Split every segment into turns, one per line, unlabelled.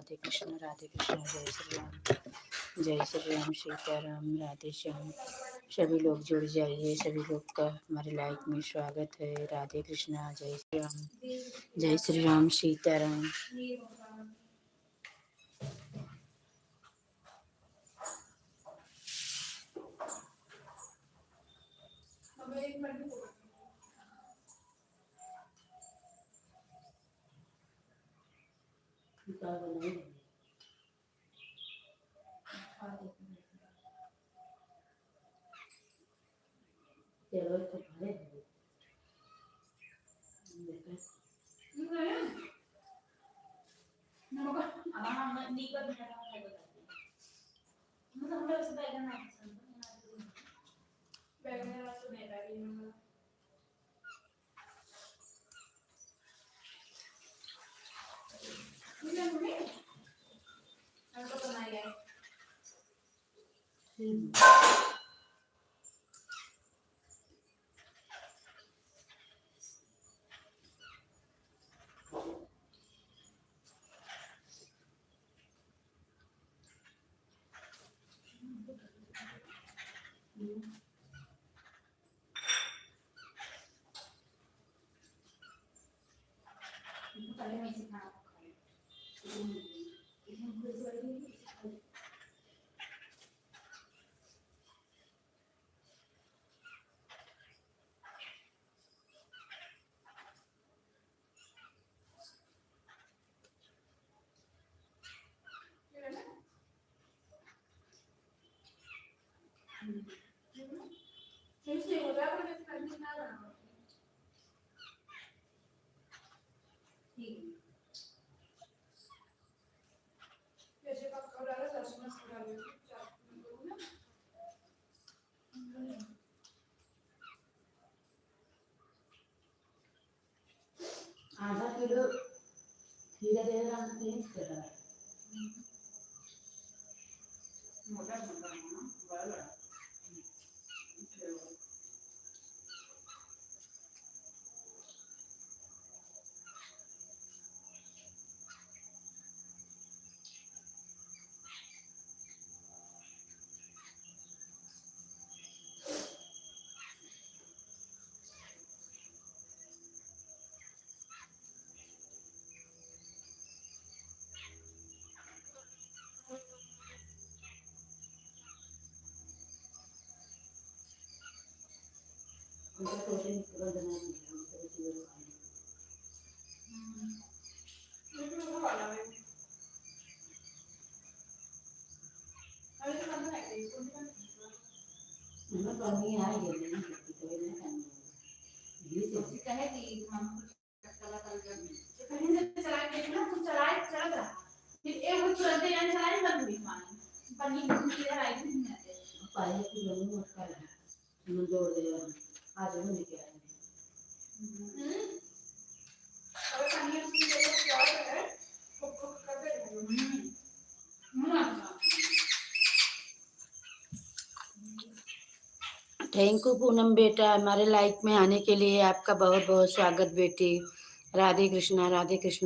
राधे कृष्ण जय श्री राम, जय श्री राम, सीताराम, राधे श्याम। सभी लोग जुड़ जाइए, सभी लोग का हमारे लाइक में स्वागत है। राधे कृष्णा, जय श्री राम, जय श्री राम, सीताराम। आधा किलो खीरा दे रहा हूँ, तेज कर रहा है। मोटा मोटा ना, बड़ा उनका प्रोटीन पूरा बना दिया, तो इसी को खाना। मैं पानी आ गया नहीं करती तो ये नहीं खाना। ये तो कहे कि हम चला कहीं से चला के देखना, कुछ चलाए चल रहा फिर एक वो तुरंत यानी चलाए बंद हुई पानी की इधर आई नहीं आते पानी की बंद मत कर मैं जोड़ दे रहा आज हम लेके आए अरे पानी उसकी जगह क्या है कुक कर दे थैंक यू पूनम बेटा, हमारे लाइक में आने के लिए आपका बहुत बहुत स्वागत बेटी। राधे कृष्णा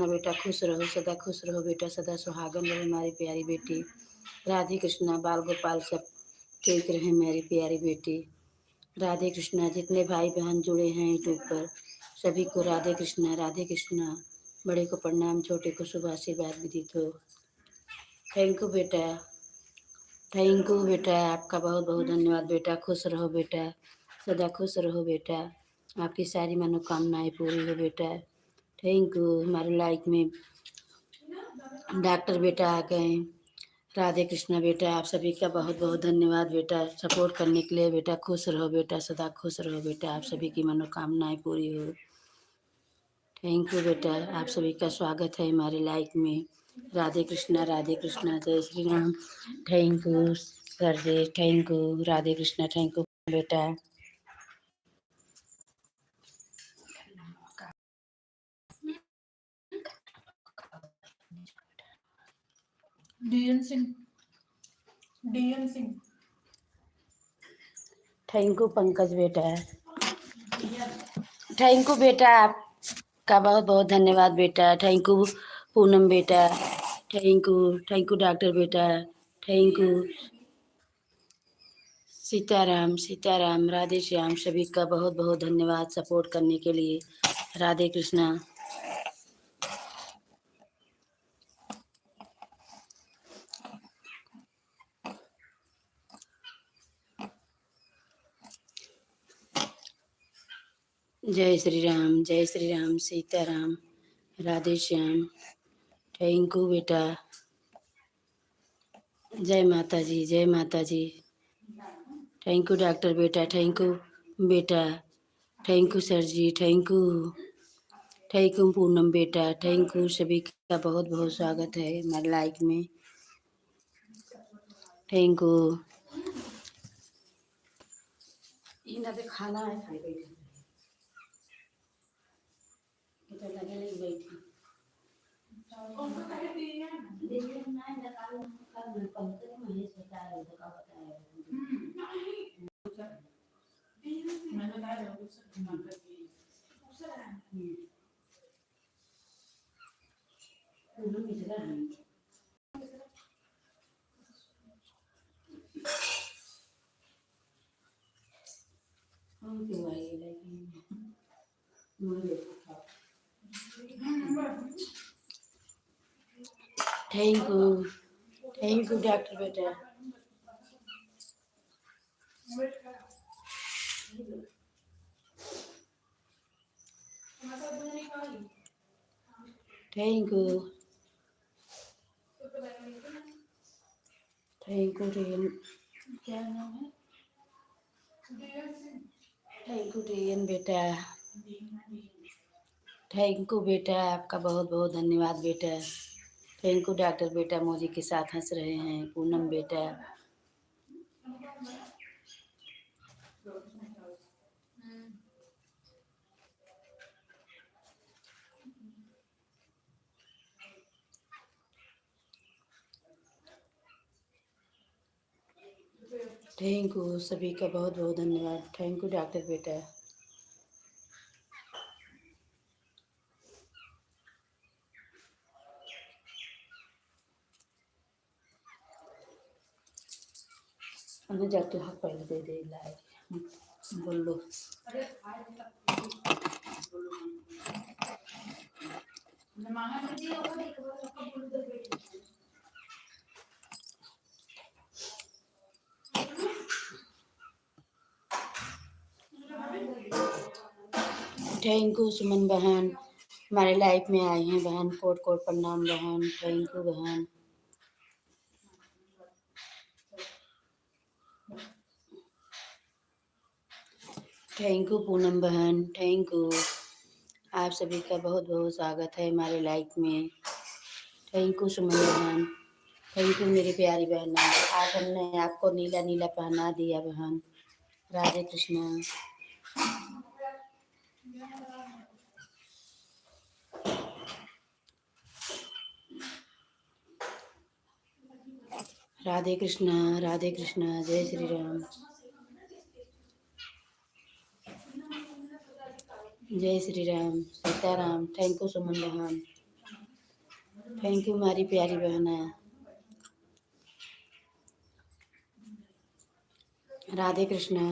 बेटा, खुश रहो, सदा खुश रहो बेटा, सदा सुहागन रहो हमारी प्यारी बेटी। राधे कृष्णा, बाल गोपाल सब ठीक रहे मेरी प्यारी बेटी। राधे कृष्णा, जितने भाई बहन जुड़े हैं यूट्यूब पर सभी को राधे कृष्णा। बड़े को प्रणाम, छोटे को शुभ आशीर्वाद विदित हो। थैंक यू बेटा, थैंक यू बेटा, आपका बहुत बहुत धन्यवाद बेटा। खुश रहो बेटा, सदा खुश रहो बेटा, आपकी सारी मनोकामनाएं पूरी हो बेटा। Thank you. हमारे लाइक में डॉक्टर बेटा आ गए। राधे कृष्णा बेटा, आप सभी का बहुत बहुत धन्यवाद बेटा, सपोर्ट करने के लिए बेटा। खुश रहो बेटा, सदा खुश रहो बेटा, आप सभी की मनोकामनाएं पूरी हो। थैंक यू बेटा, आप सभी का स्वागत है हमारे लाइक में। राधे कृष्णा जय Shri Ram. Thank you sir ji, thank you Radhe Krishna, thank you बेटा।
DN Singh
thank you Pankaj बेटा, थैंक यू बेटा, आपका बहुत बहुत धन्यवाद बेटा। थैंक यू पूनम बेटा, थैंक यू डॉक्टर बेटा, थैंक यू। सीताराम सीताराम, राधे श्याम, सभी का बहुत बहुत धन्यवाद सपोर्ट करने के लिए। राधे कृष्णा। जय श्री राम, सीताराम, राधे श्याम, थैंक यू बेटा। जय माता जी, जय माता जी। थैंक यू डॉक्टर बेटा, थैंक यू बेटा, thank you sir ji, thank you Poonam बेटा, थैंक यू। सभी का बहुत बहुत स्वागत है हमारे लाइक में। Thank you. खाना है खाई बैठी तो लगे नहीं बैठी थैंक यू डॉक्टर बेटा। Thank you rayon. क्या नाम है? थैंक यू रियन बेटा, थैंक यू बेटा, आपका बहुत बहुत धन्यवाद बेटा। थैंक यू डॉक्टर बेटा, मोदी के साथ हंस रहे हैं। पूनम बेटा, थैंक यू। सभी का बहुत बहुत धन्यवाद। थैंक यू डॉक्टर बेटा। हमें जाके हक पहले दे दे लाए बोलो। थैंक यू सुमन बहन, हमारे लाइफ में आई हैं बहन। कोट कोट प्रणाम बहन, थैंक यू बहन। थैंक यू पूनम बहन, थैंक यू। आप सभी का बहुत बहुत स्वागत है हमारे लाइफ में। थैंक यू सुमन बहन, थैंक यू मेरी प्यारी बहन। आज हमने आपको नीला नीला पहना दिया बहन। राधे कृष्णा। राधे कृष्णा, राधे कृष्णा, जय श्री राम, जय श्री राम, सीताराम। थैंक यू सुमन बहन, थैंक यू हमारी प्यारी बहन है। राधे कृष्णा,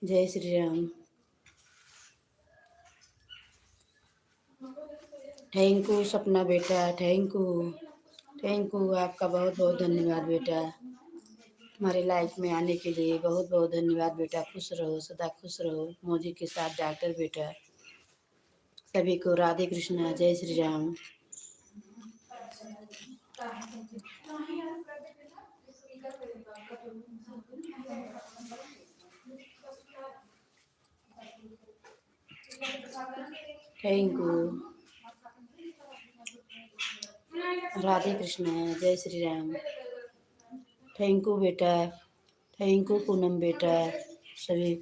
जय श्री राम। थैंक यू सपना बेटा, थैंक यू आपका बहुत बहुत धन्यवाद बेटा। हमारे लाइफ में आने के लिए बहुत बहुत धन्यवाद बेटा। खुश रहो, सदा खुश रहो, मौजी के साथ डॉक्टर बेटा। सभी को राधे कृष्णा, जय श्री राम। Thank you. राधे कृष्णा, जय श्री राम। थैंक यू बेटा, थैंक यू पूनम बेटा। सभी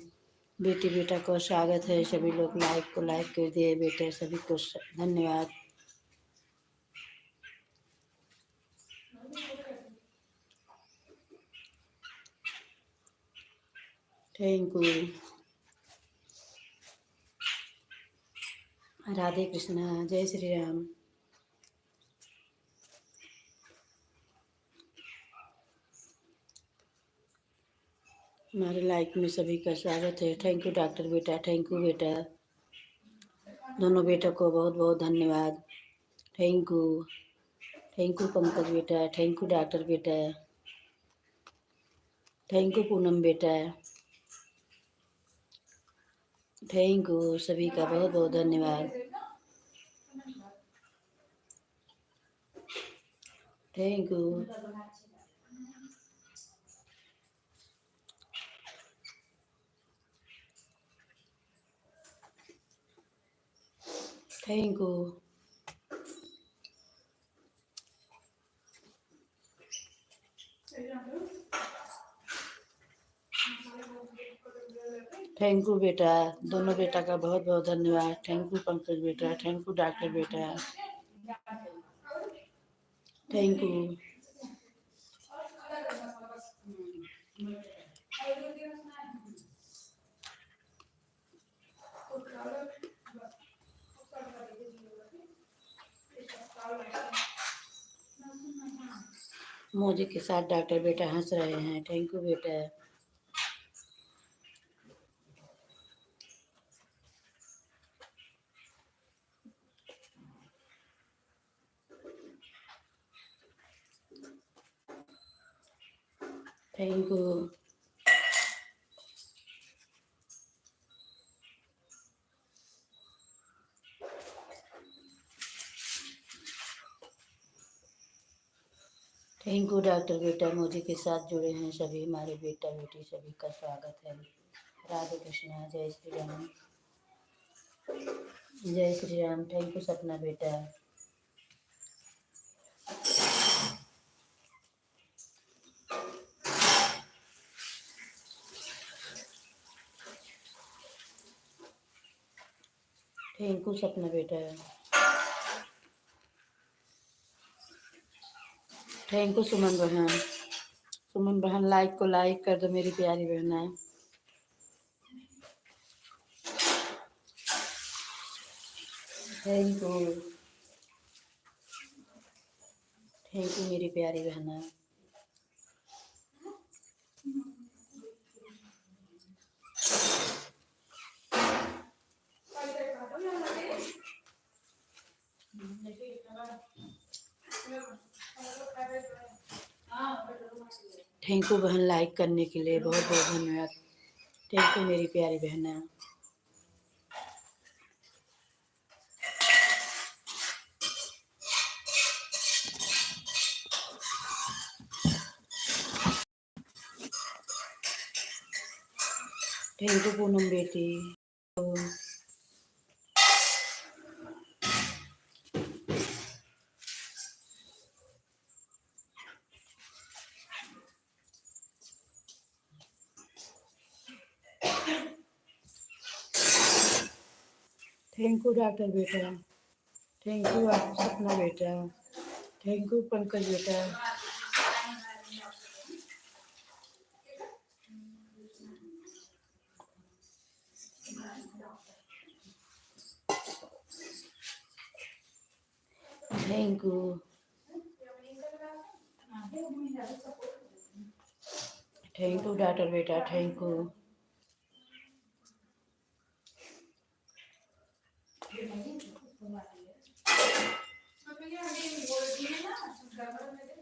बेटी बेटा को स्वागत है। सभी लोग लाइक को लाइक कर दिए बेटे, सभी को धन्यवाद। Thank you. राधे कृष्णा, जय श्री राम। हमारे लाइक में सभी का स्वागत है। थैंक यू डॉक्टर बेटा, थैंक यू बेटा। दोनों बेटा को बहुत बहुत धन्यवाद। थैंक यू पंकज बेटा, थैंक यू डॉक्टर बेटा, थैंक यू पूनम बेटा, थैंक यू सभी का बहुत बहुत धन्यवाद। Thank you. Thank you. Thank you बेटा, दोनों बेटा का बहुत बहुत धन्यवाद। थैंक यू पंकज बेटा, थैंक यू डॉक्टर बेटा, थैंक यू। मोदी के साथ डॉक्टर बेटा हंस रहे हैं। थैंक यू बेटा। Thank you. Thank you doctor बेटा, मोदी के साथ जुड़े हैं सभी हमारे बेटा बेटी, सभी का स्वागत है। राधे कृष्णा, जय श्री राम, जय श्री राम। थैंक यू सपना बेटा। थैंक यू सपना बेटा। थैंक यू सुमन बहन। सुमन बहन लाइक को लाइक कर दो मेरी प्यारी बहना। Thank you. थैंक यू मेरी प्यारी बहना। थैंक यू बहन लाइक करने के लिए, बहुत बहुत धन्यवाद। थैंक यू मेरी प्यारी बहना। थैंक यू पूनम बेटी। थैंक यू डॉक्टर बेटा, थैंक यू आप सपना बेटा, थैंक यू पंकज बेटा। Thank you. Thank you doctor बेटा, thank you.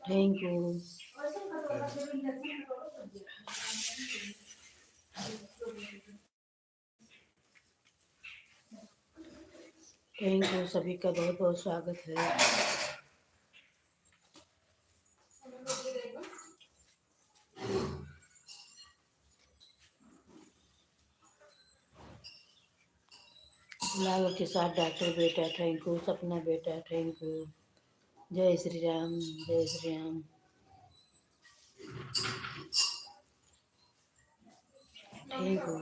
Thank you. Thank you सभी का बहुत बहुत स्वागत है। लाल के साथ डॉक्टर बेटा, थैंक यू सपना बेटा, थैंक यू। जय श्री राम, जय श्री राम। Thank you.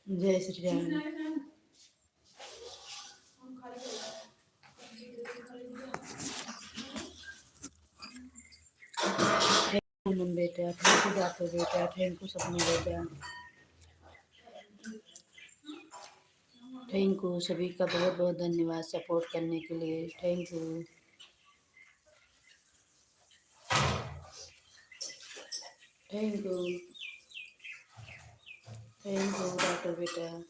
जय श्री राम। पूनम बेटा, थैंक यू डॉक्टर बेटा, थैंक यू सपना बेटा, थैंक यू। सभी का बहुत बहुत धन्यवाद सपोर्ट करने के लिए, thank you, thank you, thank you doctor बेटा।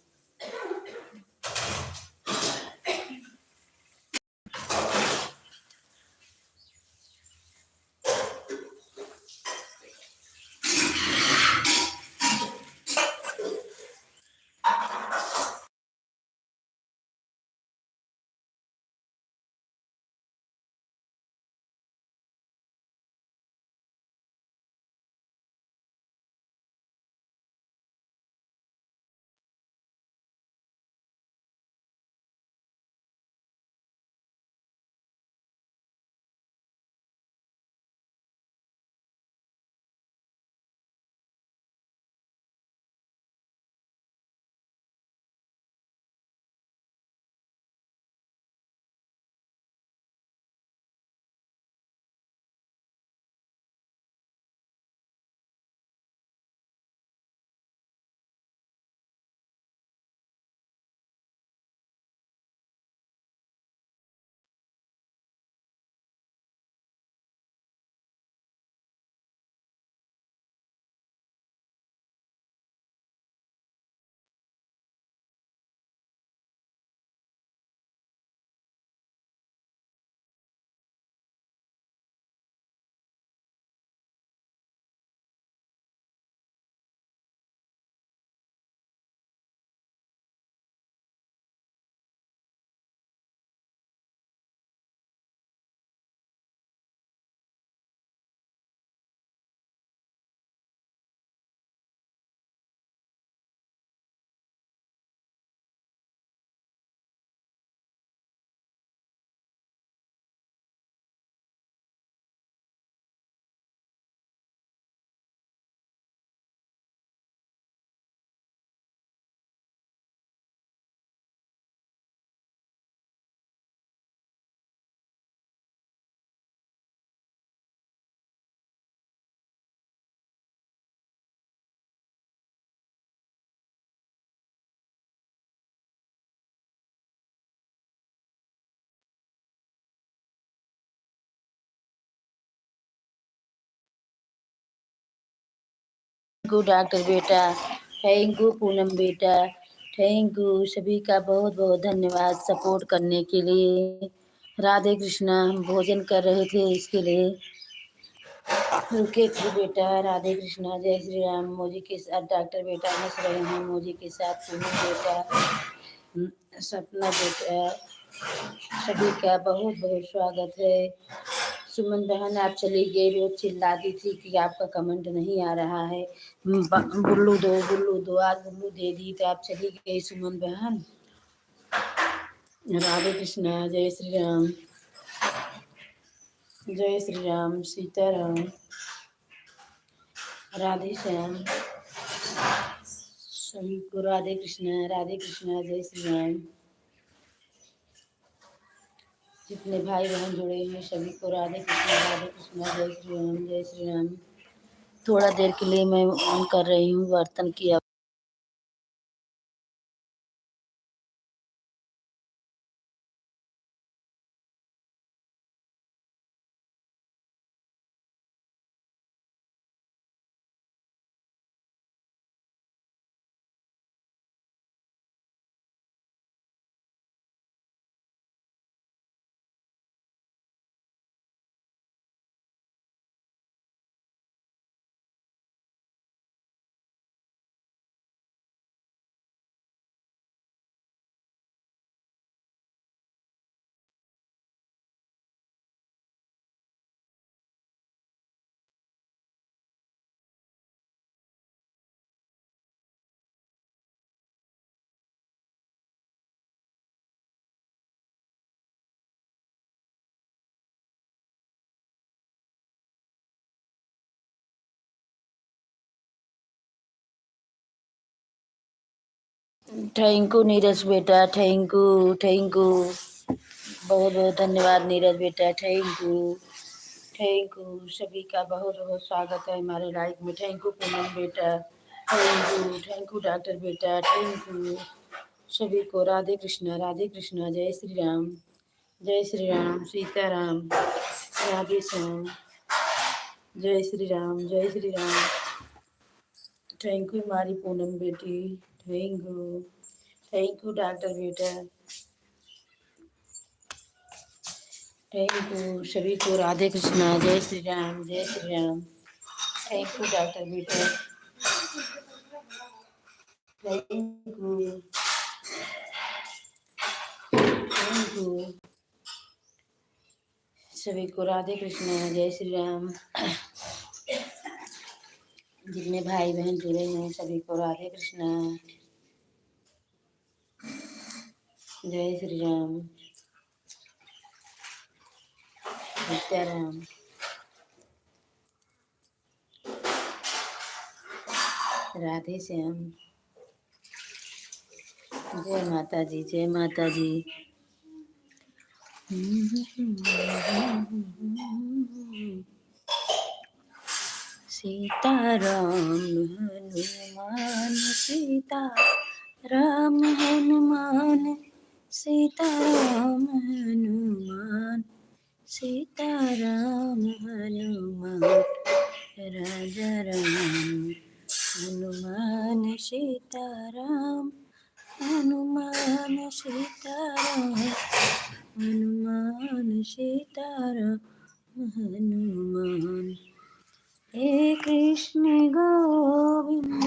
थैंक यू डॉक्टर बेटा, थैंक यू पूनम बेटा, थैंक यू। सभी का बहुत बहुत धन्यवाद सपोर्ट करने के लिए। राधे कृष्णा, हम भोजन कर रहे थे इसके लिए रुके थे बेटा। राधे कृष्णा, जय श्री राम। मोजी के साथ डॉक्टर बेटा हंस रहे हैं, मोजी के साथ पूनम बेटा, सपना बेटा, सभी का बहुत बहुत स्वागत है। सुमन बहन आप चली गई, रोज चिल्लाती थी कि आपका कमेंट नहीं आ रहा है, बुल्लू दो, आज बुल्लू दे दी तो आप चली गई सुमन बहन। राधे कृष्णा, जय श्री राम, जय श्री राम, सीताराम, राधे श्याम, सभी को राधे कृष्णा, जय श्री राम। जितने भाई बहन जुड़े हैं सभी को राधे कृष्णा, जय श्री राम, जय श्री राम। थोड़ा देर के लिए मैं ऑन कर रही हूँ बर्तन की। थैंक यू नीरज बेटा, थैंक यू, थैंक यू, बहुत बहुत धन्यवाद नीरज बेटा, थैंक यू, थैंक यू सभी का बहुत बहुत स्वागत है हमारे लाइफ में। थैंक यू पूनम बेटा, थैंक यू डॉक्टर बेटा, थैंक यू सभी को। राधे कृष्णा, जय श्री राम, जय श्री राम, सीताराम, राधे श्याम, जय श्री राम, जय श्री राम। थैंक यू हमारी पूनम बेटी, थैंक यू डॉक्टर बेटा, थैंक यू सभी को। राधे कृष्णा, जय श्री राम, जय Shri Ram. Thank you doctor बेटा, थैंक यू, थैंक यू सभी को। राधे कृष्णा, जय श्री राम। जितने भाई बहन जुड़े हैं सभी को राधे कृष्णा, जय श्री राम, सीताराम, राधे श्याम, जय माता जी, जय माता जी। सीताराम हनुमान, सीताराम हनुमान, सीताराम हनुमान, सीताराम हनुमान, राजा राम हनुमान, सीताराम हनुमान, सीताराम हनुमान, सीताराम हनुमान। हे कृष्ण गोविंद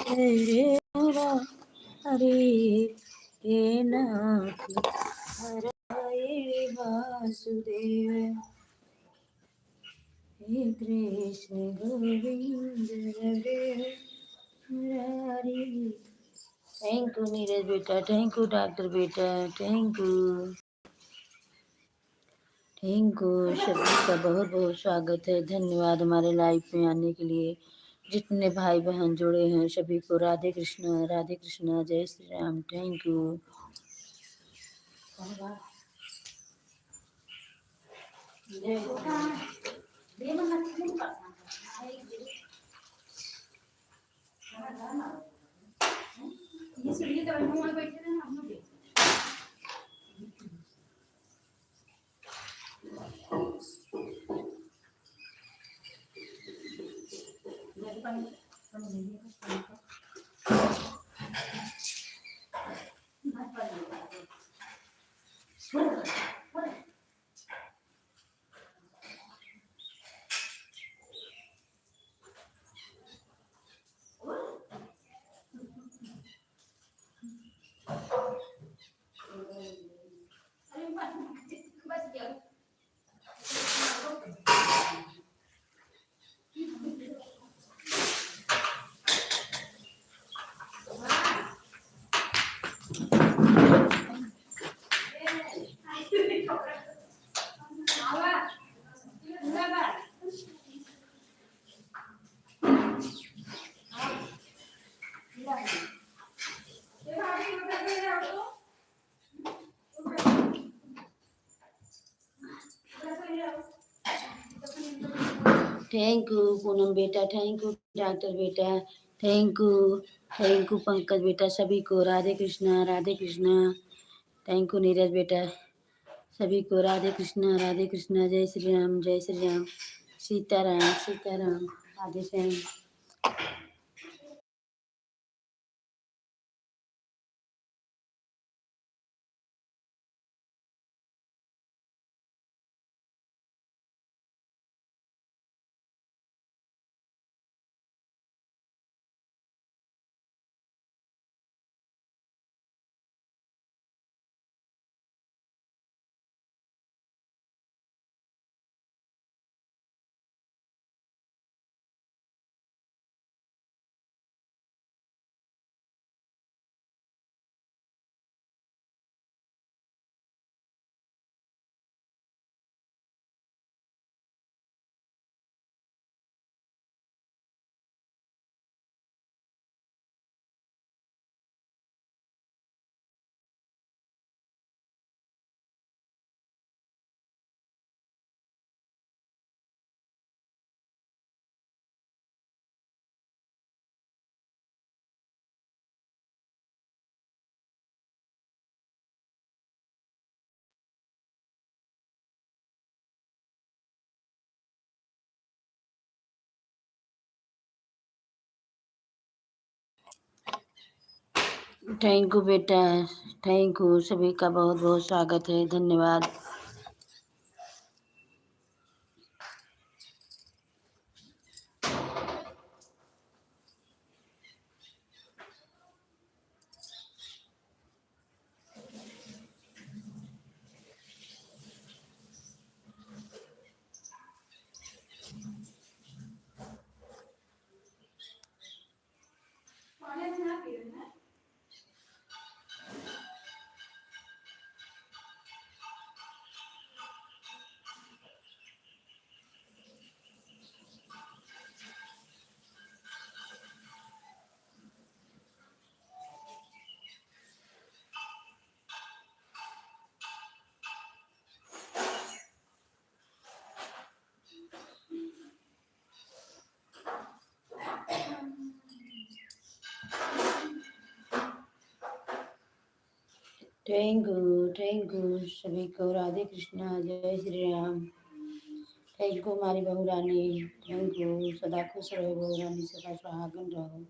हरे हरे, हे नाथ हरे वासुदेव, हे कृष्ण गोविंद हरे हरे। थैंक यू नीरज बेटा, थैंक यू डॉक्टर बेटा, थैंक यू, थैंक यू सभी का बहुत बहुत स्वागत है। धन्यवाद हमारे लाइव में आने के लिए। जितने भाई बहन जुड़े हैं सभी को राधे कृष्णा, जय Shri Ram, thank you. Thank you Poonam बेटा, थैंक यू डॉक्टर बेटा, थैंक यू पंकज बेटा, सभी को राधे कृष्णा, थैंक यू नीरज बेटा, सभी को राधे कृष्णा, जय श्री राम, जय श्री राम, सीताराम, राधे श्याम। थैंक यू बेटा, थैंक यू। सभी का बहुत बहुत स्वागत है, धन्यवाद। थैंक यू सभी को। राधे कृष्णा, जय श्री राम। थैंक यू हमारी बहू रानी, थैंक यू। सदा खुश रहो बहू रानी, सदा सुहागन रहो।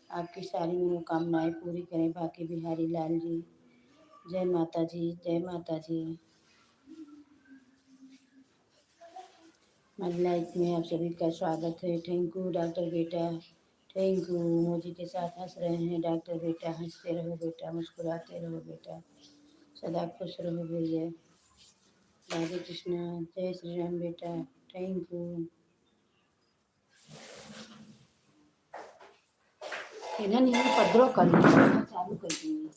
आपकी सारी मनोकामनाएं पूरी करें बाकी बिहारी लाल जी। जय माता जी, जय माता जी। हमारी लाइफ में आप सभी का स्वागत है। थैंक यू डॉक्टर बेटा, थैंक यू। मोदी के साथ हंस रहे हैं डॉक्टर बेटा, हंसते रहो बेटा, मुस्कुराते रहो बेटा, सदा खुश रहो भैया। राधे कृष्णा, जय श्री राम बेटा, थैंक यू। इन्हें नहीं पद्रो कर चालू कर दी।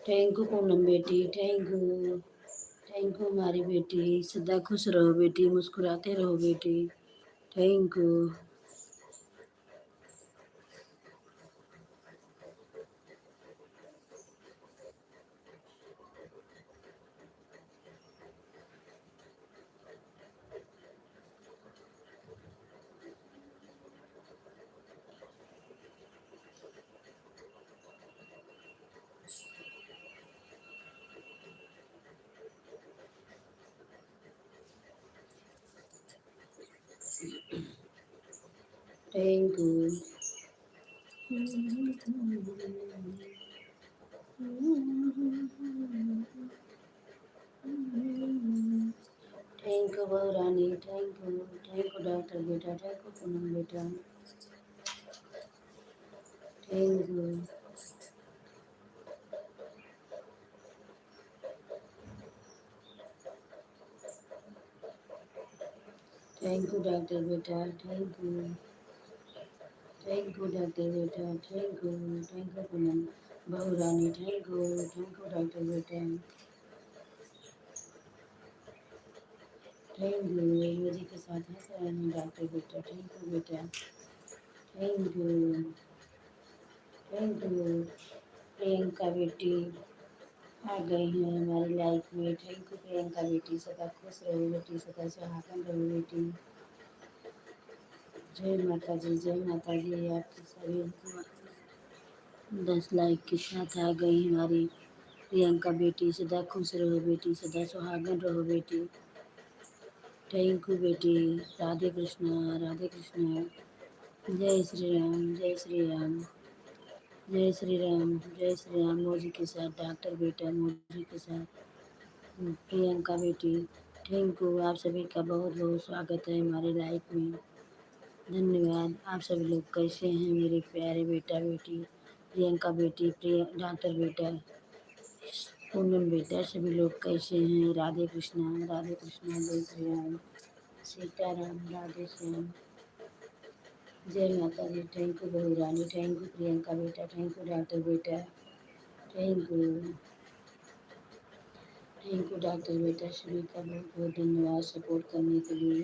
थैंक यू पूनम बेटी, थैंक यू। थैंक यू हमारी बेटी, सदा खुश रहो बेटी, मुस्कुराते रहो बेटी, thank you. Thank you. Thank you बहू रानी, थैंक यू डॉक्टर बेटा, थैंक यू पूनम बेटा, thank you. Thank you doctor बेटा, thank you. Thank you doctor बेटा, थैंक यू पूनम बहू रानी, थैंक यू डॉक्टर बेटा, थैंक यू। मोदी के साथ हंस रहे हैं डॉक्टर बेटा, थैंक यू बेटा, thank you, thank you. Priyanka बेटी आ गई हैं हमारी लाइफ में, थैंक यू प्रियंका बेटी, सदा खुश रहो बेटी, सदा सुहागन रहो बेटी। जय माता जी, जय माता जी। आपके सभी 10 लाइक के साथ आ गई हमारी प्रियंका बेटी, सदा खुश रहो बेटी, सदा सुहागन रहो बेटी, थैंक यू बेटी। राधे कृष्णा, राधे कृष्णा। जय श्री राम, जय श्री राम, जय श्री राम, जय श्री राम। मोदी के साथ डॉक्टर बेटा, मोदी के साथ प्रियंका बेटी, थैंक यू। आप सभी का बहुत बहुत स्वागत है हमारे लाइफ में, धन्यवाद। आप सभी लोग कैसे हैं मेरे प्यारे बेटा बेटी, प्रियंका बेटी, डॉक्टर बेटा, पूनम बेटा, सभी लोग कैसे हैं। राधे कृष्णा, राधे कृष्णा, जय श्री राम, सीताराम, राधे श्याम। जय माता दी। थैंक यू बहू रानी, थैंक यू प्रियंका बेटा, थैंक यू डॉक्टर बेटा, thank you, thank you doctor बेटा। सभी का बहुत बहुत धन्यवाद सपोर्ट करने के लिए।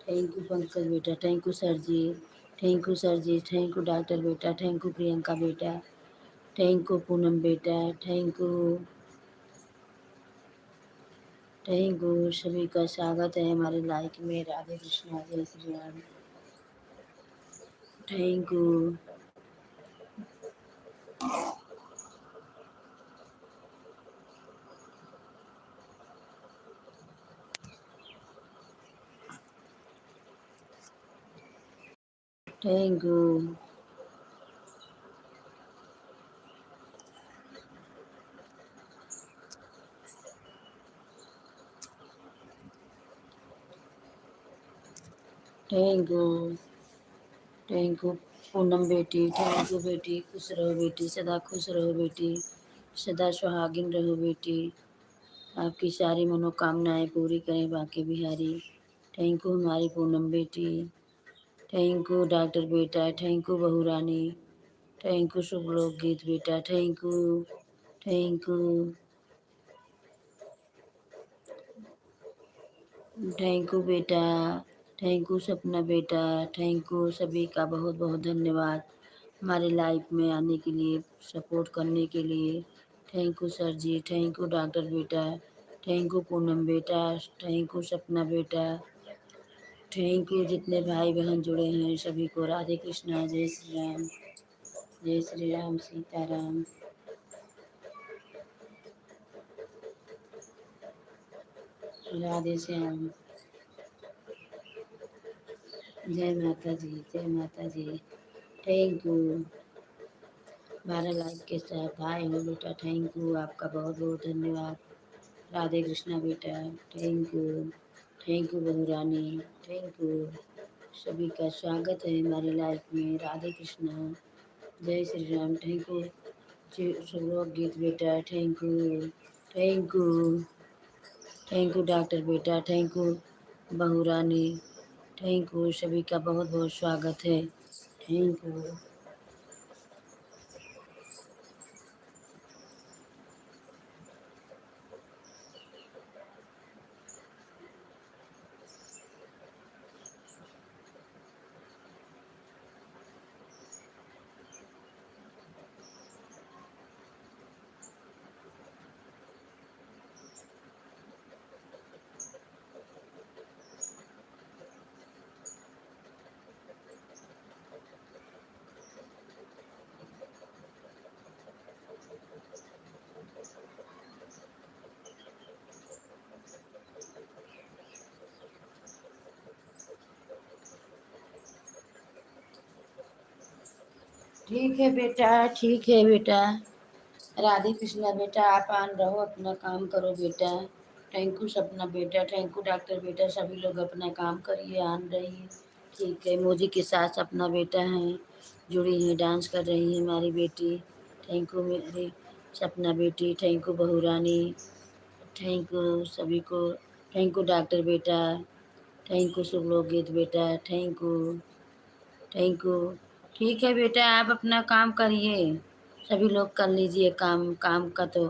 थैंक यू पंकज बेटा, thank you sir ji, thank you sir ji, thank you doctor बेटा, थैंक यू प्रियंका बेटा, थैंक यू पूनम बेटा, थैंक यू, थैंक यू। सभी का स्वागत है हमारे लाइफ में। राधे कृष्णा, जय Shri Ram, thank you. Thank you. Thank you. Thank you Poonam बेटी, थैंक यू बेटी, खुश रहो बेटी, सदा खुश रहो बेटी, सदा सुहागिन रहो बेटी, आपकी सारी मनोकामनाएं पूरी करें बांके बिहारी। थैंक यू हमारी पूनम बेटी, थैंक यू डॉक्टर बेटा, थैंक यू बहू रानी, थैंक यू शुभ लोक गीत बेटा, thank you, thank you, thank you बेटा, थैंक यू सपना बेटा, थैंक यू सभी का बहुत बहुत धन्यवाद हमारे लाइफ में आने के लिए, सपोर्ट करने के लिए। Thank you sir ji, thank you doctor बेटा, थैंक यू पूनम बेटा, थैंक यू सपना बेटा, थैंक यू जितने भाई बहन जुड़े हैं सभी को राधे कृष्णा, जय श्री राम, जय श्री राम, सीताराम, राधे श्याम, जय माता जी, जय माता जी। थैंक यू 12 लाख के साथ आए हो बेटा, थैंक यू, आपका बहुत बहुत धन्यवाद। राधे कृष्णा बेटा, थैंक यू बहू रानी, थैंक यू, सभी का स्वागत है हमारी लाइफ में, राधे कृष्णा, जय श्री राम, थैंक यू शुभ गीत बेटा, thank you, thank you, thank you doctor बेटा, थैंक यू बहू रानी, थैंक यू, सभी का बहुत बहुत स्वागत है, थैंक यू। ठीक है बेटा, ठीक है बेटा, राधे कृष्णा बेटा, आप आन रहो, अपना काम करो बेटा। थैंक यू सपना बेटा, थैंक यू डॉक्टर बेटा, सभी लोग अपना काम करिए, आन रहिए। ठीक है, मोजी के साथ सपना बेटा हैं, जुड़ी हैं, डांस कर रही हैं हमारी बेटी। थैंक यू मेरी सपना बेटी, थैंक यू बहू रानी, थैंक यू सभी को, थैंक यू डॉक्टर बेटा, थैंक यू शुभ लोक गीत बेटा, थैंक यू, थैंक यू। ठीक है बेटा, आप अपना काम करिए, सभी लोग कर लीजिए काम, काम का तो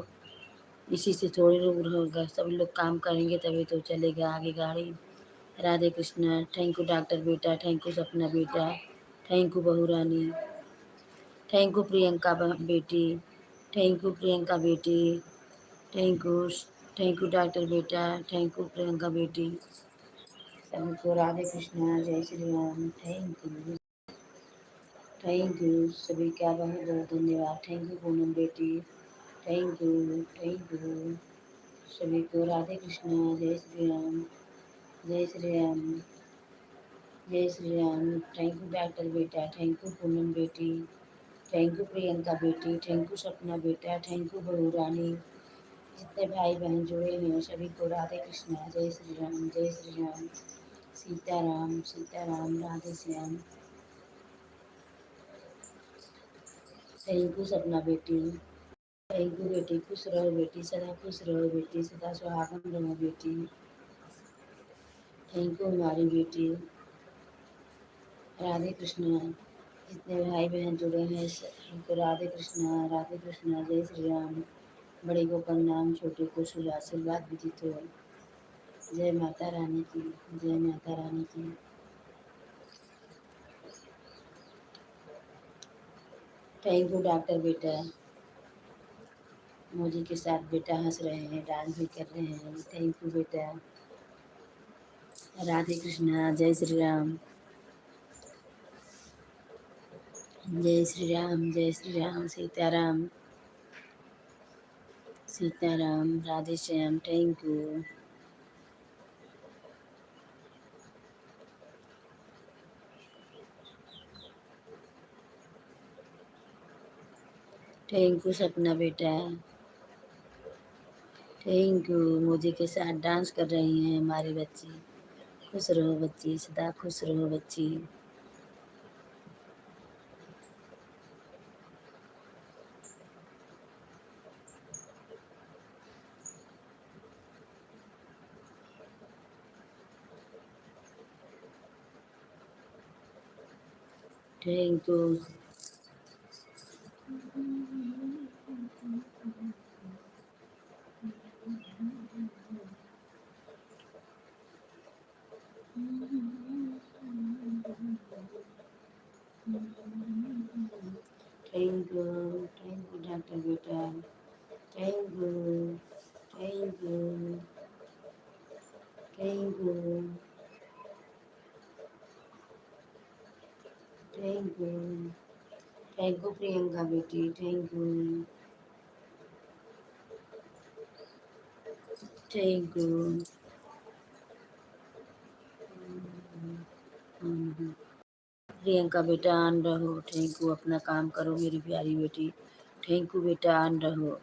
इसी से थोड़ी दूर होगा, सभी लोग काम करेंगे तभी तो चलेगा आगे गाड़ी। Radhe Krishna, thank you doctor बेटा, थैंक यू सपना बेटा, थैंक यू बहू रानी, थैंक यू प्रियंका बेटी, थैंक यू प्रियंका बेटी, thank you, thank you doctor बेटा, थैंक यू प्रियंका बेटी, सभी को राधे कृष्णा, जय श्री राम, थैंक यू सभी का बहुत बहुत धन्यवाद, थैंक यू पूनम बेटी, थैंक यू, थैंक यू, सभी को राधे कृष्णा, जय श्री राम, जय श्री राम, जय Shri Ram, thank you doctor बेटा, थैंक यू पूनम बेटी, थैंक यू प्रियंका बेटी, थैंक यू सपना बेटा, थैंक यू बहू रानी, जितने भाई बहन जुड़े हैं सभी को राधे कृष्णा, जय श्री राम, जय श्री राम, सीताराम, सीताराम, राधे श्याम, थैंक यू सपना बेटी, थैंक यू बेटी, खुश रहो बेटी, सदा खुश रहो बेटी, सदा सुहागन रहो बेटी, थैंक यू हमारी बेटी, राधे कृष्णा, जितने भाई बहन जुड़े हैं उनको राधे कृष्णा, जय श्री राम, बड़े को प्रणाम, छोटे को शुभ आशीर्वाद विदित हो, जय माता रानी की, जय माता रानी की। थैंक यू डॉक्टर बेटा, मोजी के साथ बेटा हंस रहे हैं, डांस भी कर रहे हैं, थैंक यू बेटा, राधे कृष्णा, जय श्री राम, जय श्री राम, जय श्री राम, सीताराम, सीताराम, राधे श्याम, थैंक यू, टेंकू सपना बेटा, टेंकू मोदी के साथ डांस कर रही हैं हमारी बच्ची। खुश रहो बच्ची, सदा खुश रहो बच्ची। टेंकू टेंकू टेंकू डॉक्टर बेटा, टेंकू टेंकू टेंकू टेंकू टेंकू प्रियंका बेटी, टेंकू टेंकू प्रियंका बेटा आन रहो। टेंकू अपना काम करो मेरी प्यारी बेटी। टेंकू बेटा आन रहो।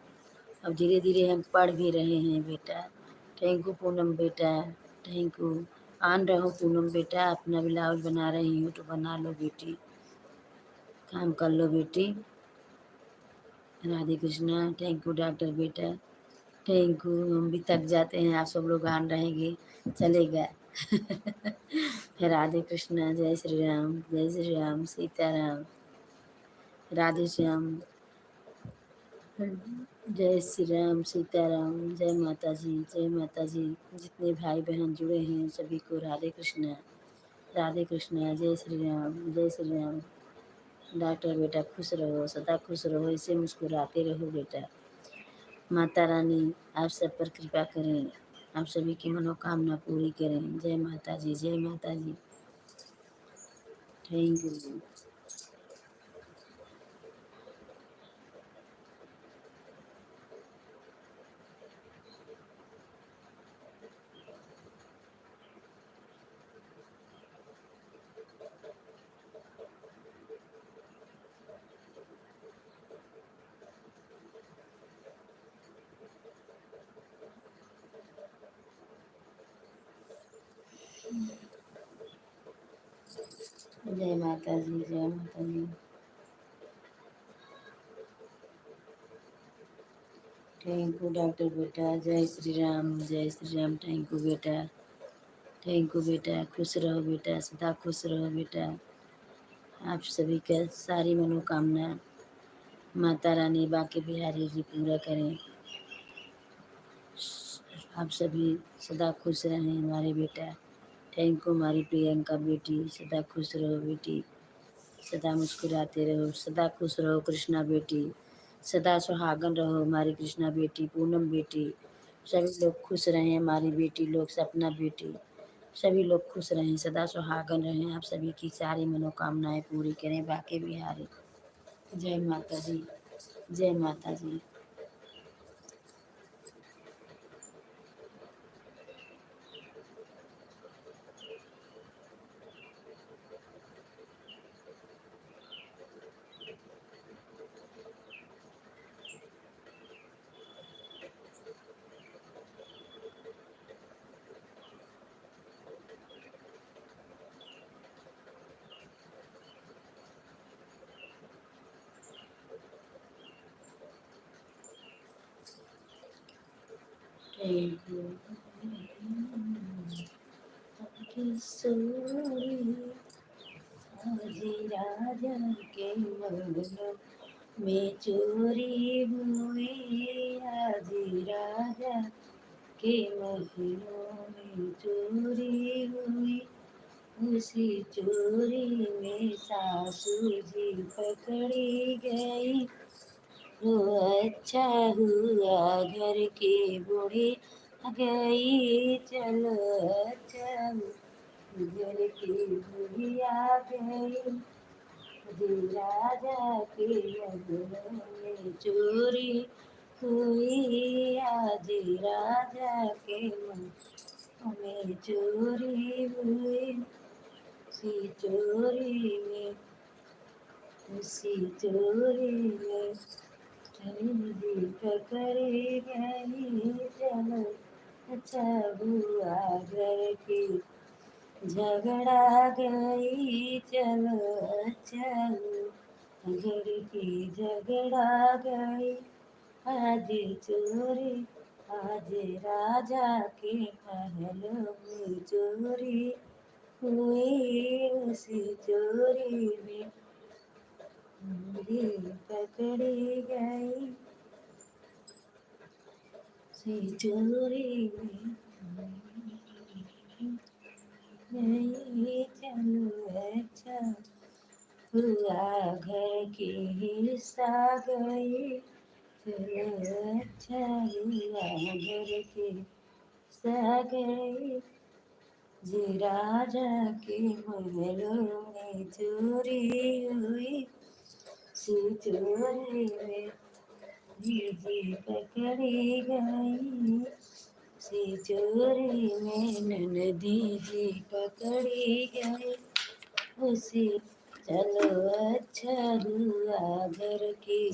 अब धीरे धीरे हम पढ़ भी रहे हैं बेटा। टेंकू पूनम बेटा, टेंकू आन रहो पूनम बेटा। अपना ब्लाउज बना रही हूँ तो बना लो बेटी, काम कर लो बेटी। राधे कृष्णा। टेंकू डॉक्टर बेटा, टेंकू हम भी थक जाते हैं, आप सब लोग आन रहेंगे चलेगा। राधे कृष्णा, जय श्री राम, जय श्री राम, सीताराम, राधे श्याम, जय श्री राम, सीताराम, जय माता जी, जय माता जी। जितने भाई बहन जुड़े हैं सभी को राधे कृष्णा, राधे कृष्णा, जय श्री राम, जय श्री राम। डॉक्टर बेटा खुश रहो, सदा खुश रहो, ऐसे मुस्कुराते रहो बेटा। माता रानी आप सब पर कृपा करें, आप सभी की मनोकामना पूरी करें। जय माता जी, जय माता जी। Thank you. जय माता जी, जय माता जी। थैंक यू डॉक्टर बेटा, जय श्री राम, जय श्री राम। थैंक यू बेटा, थैंक यू बेटा। खुश रहो बेटा, सदा खुश रहो बेटा। आप सभी का सारी मनोकामना माता रानी बाके बिहारी जी पूरा करें। आप सभी सदा खुश रहें हमारे बेटा। थैंक यू हमारी प्रियंका बेटी, सदा खुश रहो बेटी, सदा मुस्कुराते रहो, सदा खुश रहो कृष्णा बेटी, सदा सुहागन रहो हमारी कृष्णा बेटी, पूनम बेटी। सभी लोग खुश रहें हमारी बेटी लोग, सपना बेटी, सभी लोग खुश रहें, सदा सुहागन रहें। आप सभी की सारी मनोकामनाएं पूरी करें बाके बिहारी। जय माता जी, जय माता जी। Thank you. किशोरी आज राजा के मंगलों में चोरी हुई, आज राजा के महलों में चोरी हुई। उसी चोरी में सासू जी पकड़ी गई, तो अच्छा हुआ घर की बूढ़ी आ गई। चलो अच्छा हुआ घर की बूढ़ी आ गई। जी राजा के अगलों में चोरी हुई, आज राजा के मन में चोरी हुई। उसी चोरी में, उसी चोरी में जी पकड़ी गई चलो अच्छा हुआ घर की झगड़ा गई चलो अच्छा हुआ घर की झगड़ा गई आज चोरी आज राजा के महल में चोरी हुई उसी चोरी में मुझे पकड़ी गई सी चोरी में गई चलो अच्छा हुआ घर की हिस्सा गई चलो अच्छा हुआ घर की हिस्सा गई जी राजा के महलों में चोरी हुई सी चोरी में जी पकड़ी गई सी चोरी में ननदी जी पकड़ी गई उसी चलो अच्छा हुआ घर की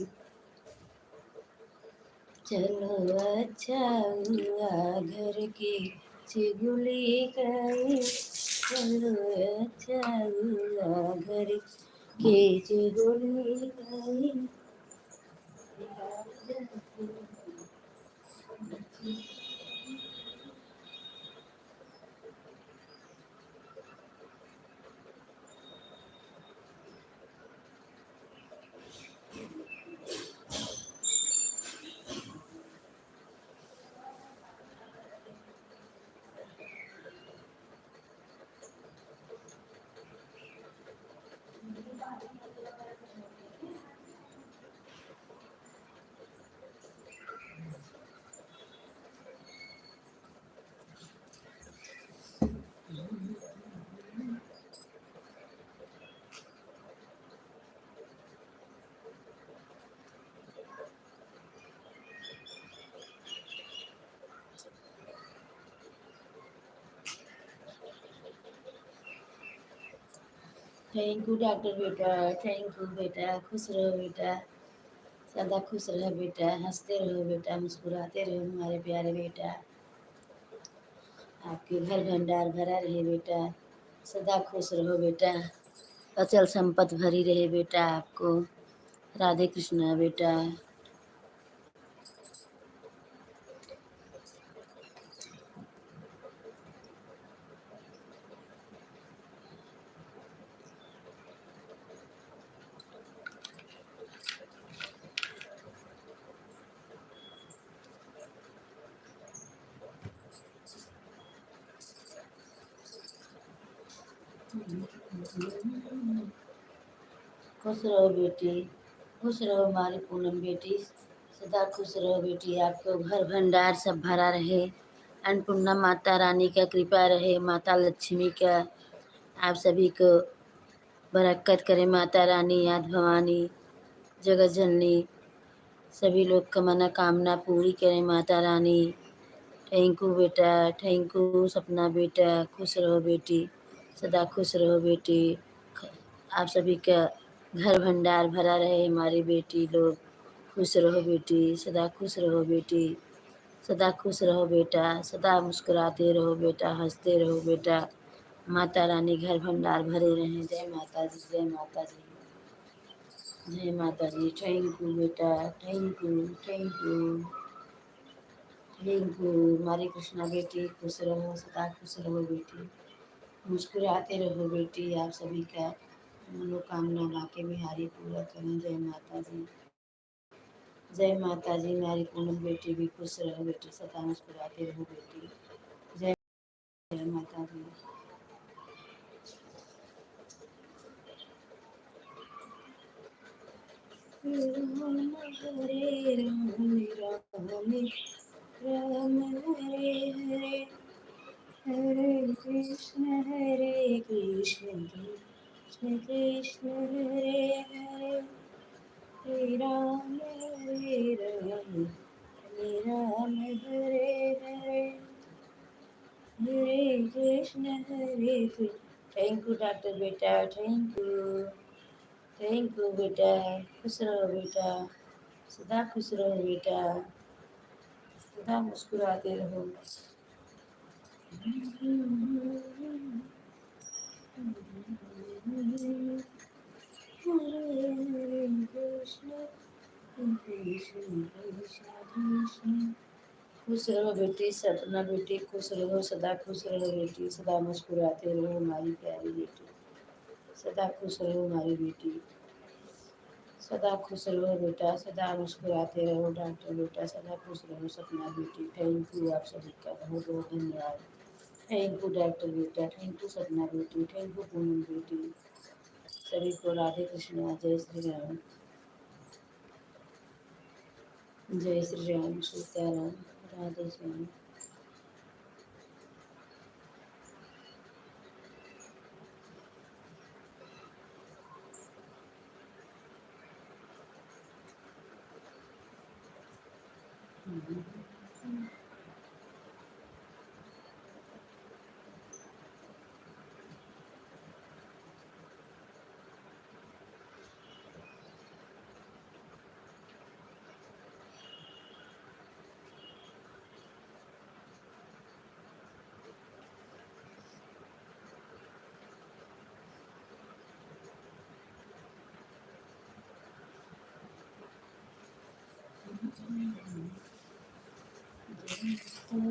चलो अच्छा हुआ घर की चिगुली गई चलो अच्छा हुआ घर की चिगुली गई थैंक यू डॉक्टर बेटा थैंक यू बेटा खुश रहो बेटा सदा खुश रहो बेटा हंसते रहो बेटा मुस्कुराते रहो हमारे प्यारे बेटा आपके घर भंडार भरा रहे बेटा सदा खुश रहो बेटा अचल संपत्ति भरी रहे बेटा आपको राधे कृष्णा बेटा खुश रहो बेटी खुश रहो हमारी पूनम बेटी सदा खुश रहो बेटी आपको घर भंडार सब भरा रहे अन्नपूर्णा माता रानी का कृपा रहे माता लक्ष्मी का आप सभी को बरकत करे माता रानी याद भवानी जगत जननी सभी लोग का मनोकामना पूरी करें माता रानी थैंक यू बेटा थैंक यू सपना बेटा खुश रहो बेटी सदा खुश रहो बेटी आप सभी का घर भंडार भरा रहे हमारी बेटी लोग खुश रहो बेटी सदा खुश रहो बेटी सदा खुश रहो बेटा सदा मुस्कुराते रहो बेटा हंसते रहो बेटा माता रानी घर भंडार भरे रहें जय माता जी जय माता जी जय माता जी थैंक यू बेटा thank you thank you thank you हमारी कृष्णा बेटी खुश रहो सदा खुश रहो बेटी मुस्कुराते रहो बेटी आप सभी का मनोकामना बाके बिहारी पूरा करें जय माता जी जय माता जी हमारी पूनम बेटी भी खुश रहो बेटी सदा मुस्कुराते रहो बेटी जय जय माता जी राम हरे राम हरे हरे हरे हरे कृष्ण कृष्ण कृष्ण हरे हरे हरे राम हरे राम हरे हरे हरे कृष्ण हरे कृष्ण थैंक यू डॉक्टर बेटा थैंक यू बेटा खुश रहो बेटा सदा खुश रहो बेटा, सदा मुस्कुराते रहो। हरे कृष्ण कृष्ण कृष्ण। खुश रहो बेटी, सपना बेटी, खुश रहो, सदा खुश रहो बेटी, सदा मुस्कुराते रहो हमारी प्यारी बेटी, सदा खुश रहो हमारी बेटी, सदा खुश रहो बेटा, सदा मुस्कुराते रहो डॉक्टर बेटा, सदा खुश रहो सपना बेटी। थैंक यू आप सभी का बहुत बहुत धन्यवाद। थैंक यू डॉक्टर बेटा, थैंक यू सपना बेटी, थैंक यू पूनम बेटी। सभी को राधे कृष्णा, जय श्री राम, जय श्री राम, सीताराम, राधे श्याम।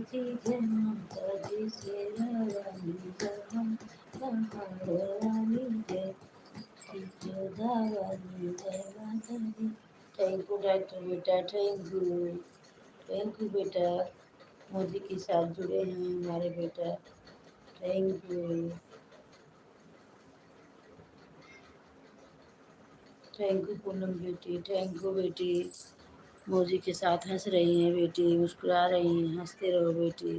जी जय माता जी, शेरा वाली जय माता रानी, जय जोधा वाली जय माता दी। थैंक यू डॉक्टर बेटा, थैंक यू बेटा। मोदी के साथ जुड़े हैं हमारे बेटा, thank you, thank you Poonam बेटी, थैंक यू बेटी। मोदी के साथ हंस रही हैं बेटी, मुस्कुरा रही हैं, हंसते रहो बेटी,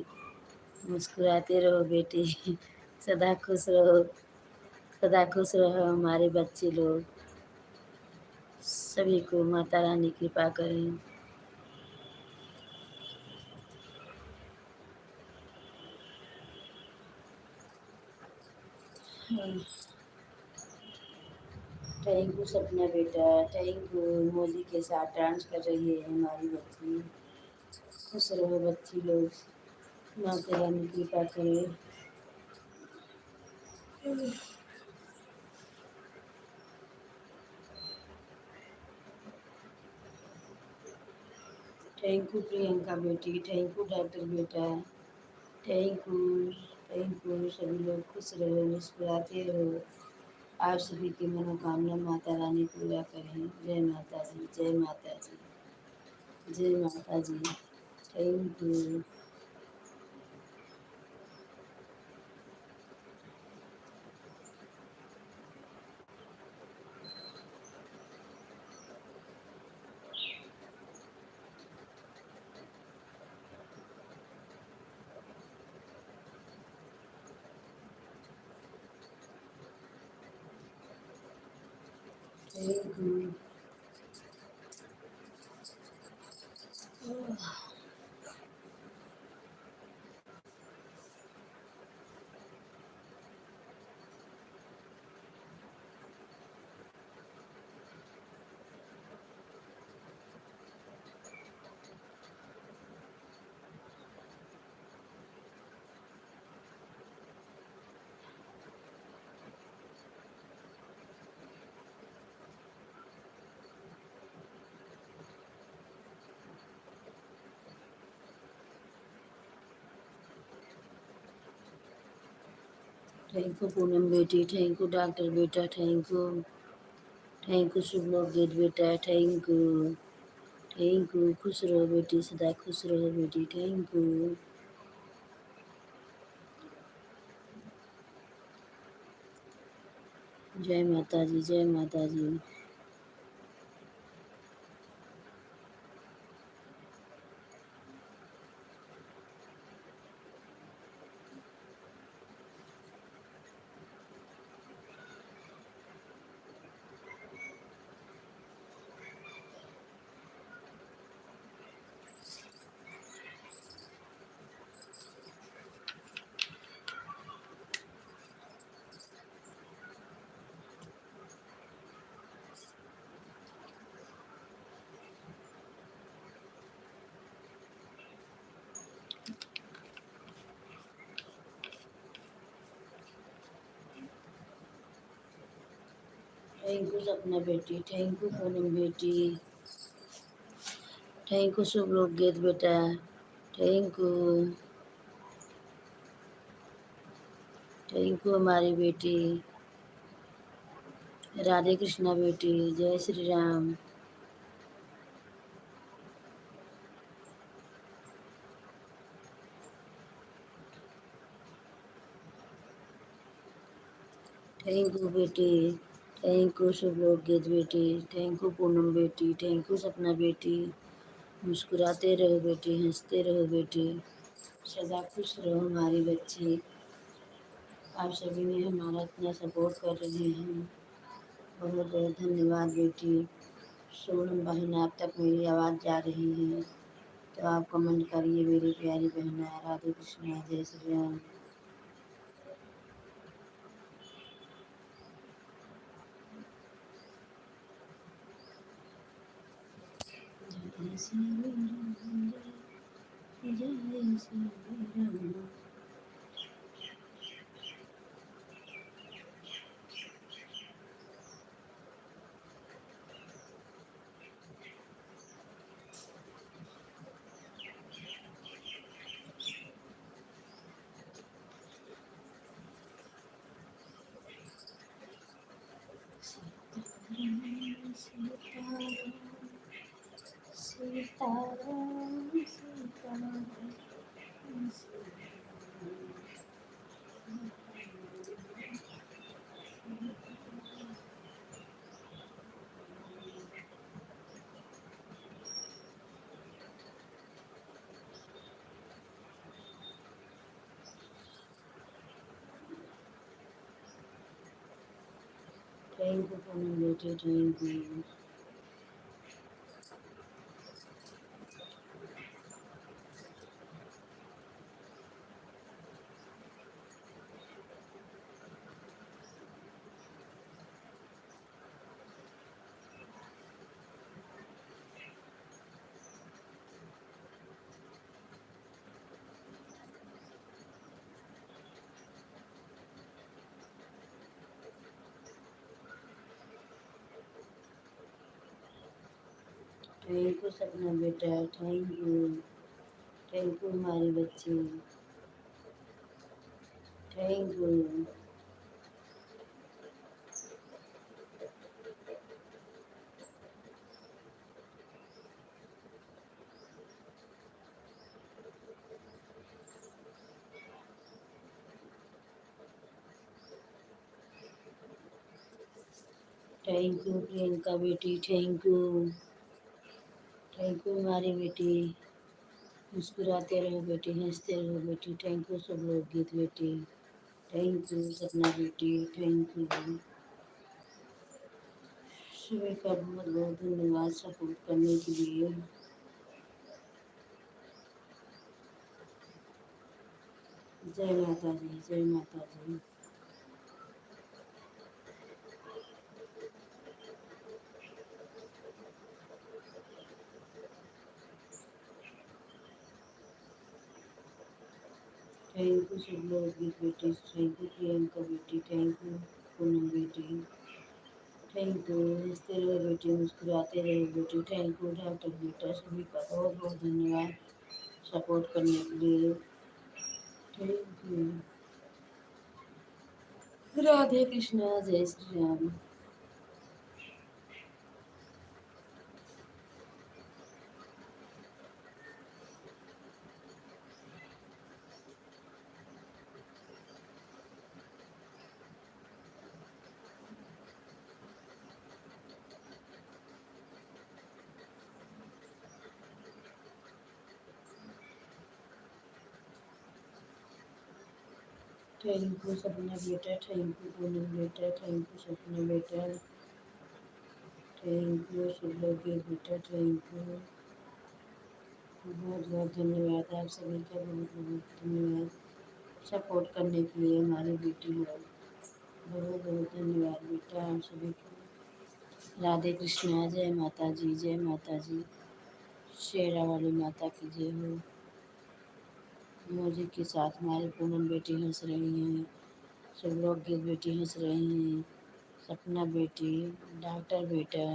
मुस्कुराते रहो बेटी, सदा खुश रहो, सदा खुश रहो हमारे बच्चे लोग, सभी को माता रानी कृपा करें। थैंक यू सपना बेटा, थैंक यू। मोदी के साथ डांस कर रही है हमारी बच्ची, खुश रहो बच्ची लोग, माता रानी कृपा करे। थैंक यू प्रियंका बेटी, थैंक यू डॉक्टर बेटा, थैंक यू, थैंक यू। सभी लोग खुश रहो, मुस्कुराते रहो, आप सभी की मनोकामना माता रानी पूरा करें। जय माता जी, जय माता जी, जय माता जी, thank you. Thank you. Thank you Poonam बेटी, थैंक यू डॉक्टर बेटा, थैंक यू शुभ लोकगीत बेटा, थैंक यू। खुश रहो बेटी, सदा खुश रहो बेटी, थैंक यू। जय माता जी, जय माता जी। थैंक यू सपना बेटी, थैंक यू पूनम बेटी, थैंक यू शुभ लोकगीत बेटा, थैंक यू हमारी बेटी, राधे कृष्णा बेटी, जय श्री राम। थैंक यू बेटी, थैंक यू शुभ लोकगीत बेटी, थैंक यू पूनम बेटी, थैंक यू सपना बेटी, मुस्कुराते रहो बेटी, हंसते रहो बेटी, सदा खुश रहो हमारी बच्ची। आप सभी ने हमारा इतना सपोर्ट कर रहे हैं, बहुत बहुत धन्यवाद बेटी। सोनम बहन आप तक मेरी आवाज़ जा रही है तो आप कमेंट करिए मेरी प्यारी बहना। राधे कृष्णा, जय श्री राम। जय श्री राम, जय श्री राम। सीताराम सीताराम थैंक यू पूनम बेटी, थैंक यू। थैंक यू सपना बेटा, थैंक यू हमारी बच्ची, thank you. Thank you Priyanka बेटी, थैंक यू हमारी बेटी, मुस्कुराते रहो बेटी, हंसते रहो बेटी, थैंक यू सब लोग गीत बेटी, थैंक यू सपना बेटी, थैंक यू। सभी का बहुत बहुत धन्यवाद सपोर्ट करने के लिए। जय माता दी, जय माता दी। थैंक यू सब लोग गीत बेटी, थैंक यू प्रियंका बेटी, थैंक यू पूनम बेटी, थैंक यू। हंसते रहो बेटी, मुस्कुराते रहो बेटी, थैंक यू डॉक्टर बेटा। सभी का बहुत बहुत धन्यवाद सपोर्ट करने के लिए, थैंक यू। राधे कृष्णा, जय श्री राम। थैंक यू सपना बेटा, थैंक यू पूनम बेटा, थैंक यू सपना बेटा, थैंक यू सुलोगे बेटा, थैंक यू। बहुत बहुत धन्यवाद आप सभी का, बहुत बहुत धन्यवाद सपोर्ट करने के लिए हमारी बेटी लोग। बहुत बहुत धन्यवाद बेटा आप सभी को। राधे कृष्णा, जय माता जी, जय माता जी। शेरा वाली माता की जय हो। म्यूजिक के साथ हमारी पूनम बेटी हंस रही हैं, सब लोग गीत बेटी हंस रहे हैं, सपना बेटी, डॉक्टर बेटा,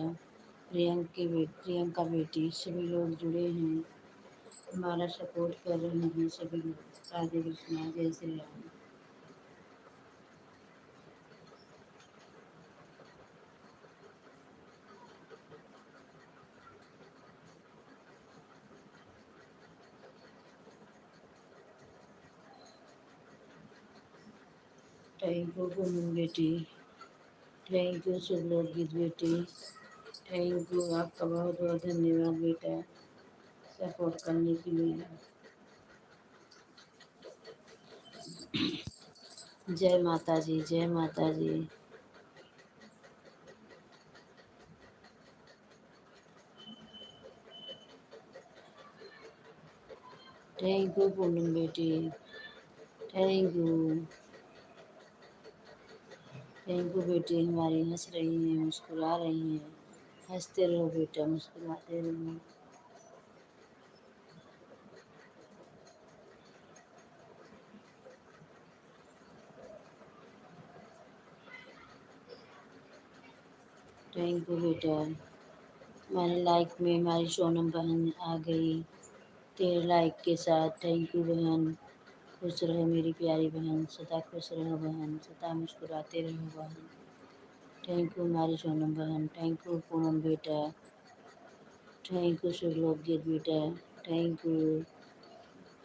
प्रियंका बेटी, सभी लोग जुड़े हैं, हमारा सपोर्ट कर रहे हैं सभी लोग। राधे कृष्णा, जय श्री राम। थैंक यू पूनम बेटी, थैंक यू शुभलोकगीत बेटी, थैंक यू, आपका बहुत बहुत धन्यवाद बेटा सपोर्ट करने के लिए। जय माता जी, जय माता जी। थैंक यू पूनम बेटी, थैंक यू, थैंक यू बेटी, हमारी हंस रही हैं, मुस्कुरा रही हैं। हंसते रहो बेटा, मुस्कुराते रहो। थैंक यू बेटा, हमारे लाइक में हमारी सोनम बहन आ गई 13 लाइक के साथ। थैंक यू बहन, खुश रहो मेरी प्यारी बहन, सदा खुश रहो बहन, सदा मुस्कुराते रहो बहन। थैंक यू हमारी सोनम बहन, थैंक यू पूनम बेटा, थैंक यू शुभलोकगीत बेटा, थैंक यू।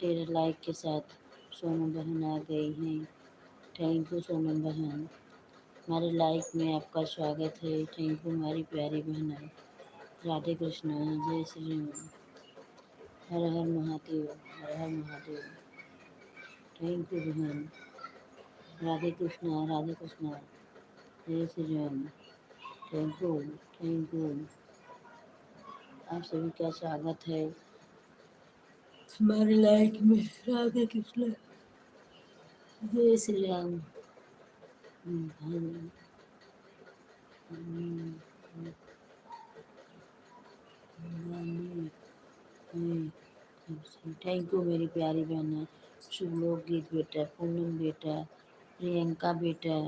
13 लाइक के साथ सोनम बहन आ गई हैं। थैंक यू सोनम बहन, हमारे लाइक में आपका स्वागत है। थैंक यू हमारी प्यारी बहन है। राधे कृष्णा, जय श्री राम, हर हर महादेव, हर हर महादेव। थैंक यू बहन, राधे कृष्णा, राधे कृष्णा, जय Shri Ram. Thank you, thank you, आप सभी का स्वागत है हमारे लाइक में। राधे कृष्णा, जय श्री राम। थैंक यू मेरी प्यारी बहन शुभलोकगीत बेटा, पूनम बेटा, प्रियंका बेटा,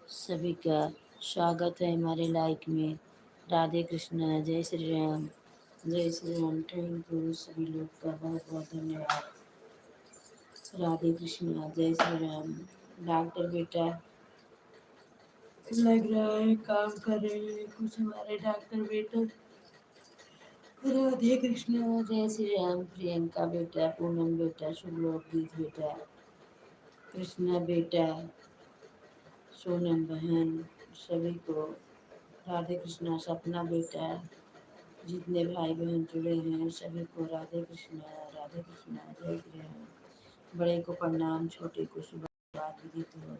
सभी का स्वागत है हमारे लाइक में। राधे कृष्णा, जय श्री राम, जय श्री राम। थैंक यू सभी लोग का बहुत बहुत धन्यवाद। राधे कृष्णा, जय श्री राम। डॉक्टर बेटा लग रहा है काम कर रहे हैं कुछ हमारे डॉक्टर बेटा। राधे कृष्णा, जय श्री राम। प्रियंका बेटा, पूनम बेटा, शुभलोकगीत बेटा, कृष्णा बेटा, सोनम बहन, सभी को राधे कृष्णा। सपना बेटा, जितने भाई बहन जुड़े हैं सभी को राधे कृष्णा, राधे कृष्णा, जय श्री राम। बड़े को प्रणाम, छोटे को शुभरात विदित हो।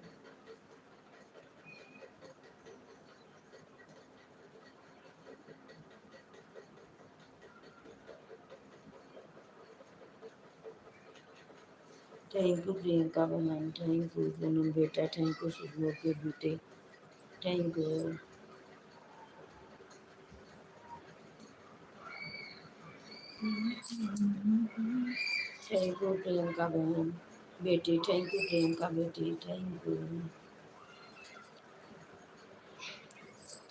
थैंक यू प्रियंका बहन, थैंक यू पूनम बेटा, थैंक यू शुभलोकगीत बेटे, thank you. Thank you Priyanka बहन बेटी, थैंक यू प्रियंका बेटी, thank you,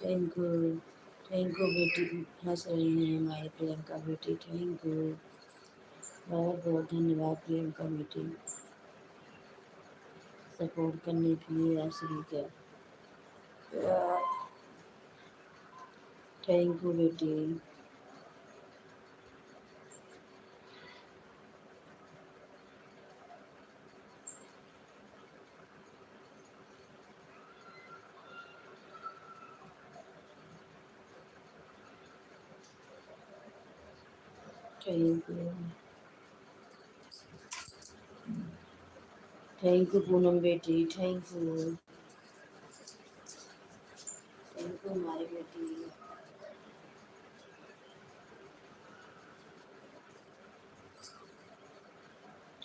thank you, thank you बेटी। हंस रही हैं हमारी प्रियंका बेटी, थैंक यू, बहुत बहुत धन्यवाद प्रियंका बेटी सपोर्ट करने के लिए आप सभी का। थैंक यू बेटी, thank you, thank you Poonam बेटी, थैंक यू, थैंक यू हमारी बेटी।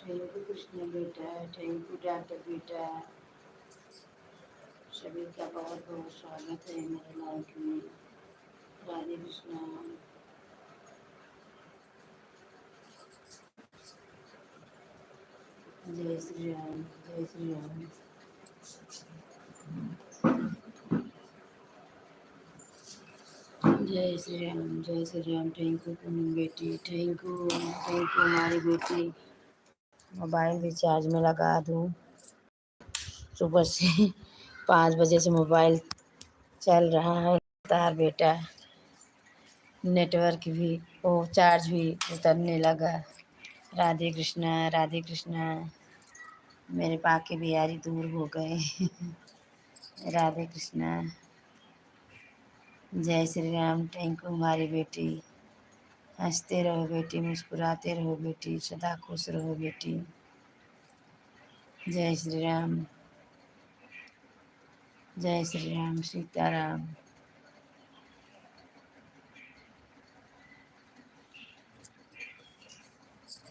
थैंक यू कृष्णा बेटा, थैंक यू डॉक्टर बेटा, सभी का बहुत बहुत स्वागत है मेरे लाइफ में। राधे कृष्णा, जय श्री राम, जय श्री राम। जय श्री राम। थैंक यू पूनम बेटी, थैंक यू हमारी बेटी। मोबाइल भी चार्ज में लगा दूँ, सुबह से 5 बजे से मोबाइल चल रहा है तार बेटा, नेटवर्क भी वो चार्ज भी उतरने लगा। राधे कृष्णा, राधे कृष्णा। मेरे पाके बिहारी दूर हो गए। राधे कृष्णा। जय श्री राम। थैंक यू हमारी बेटी। हंसते रहो बेटी, मुस्कुराते रहो बेटी, सदा खुश रहो बेटी। जय श्री राम, जय श्री राम, सीताराम।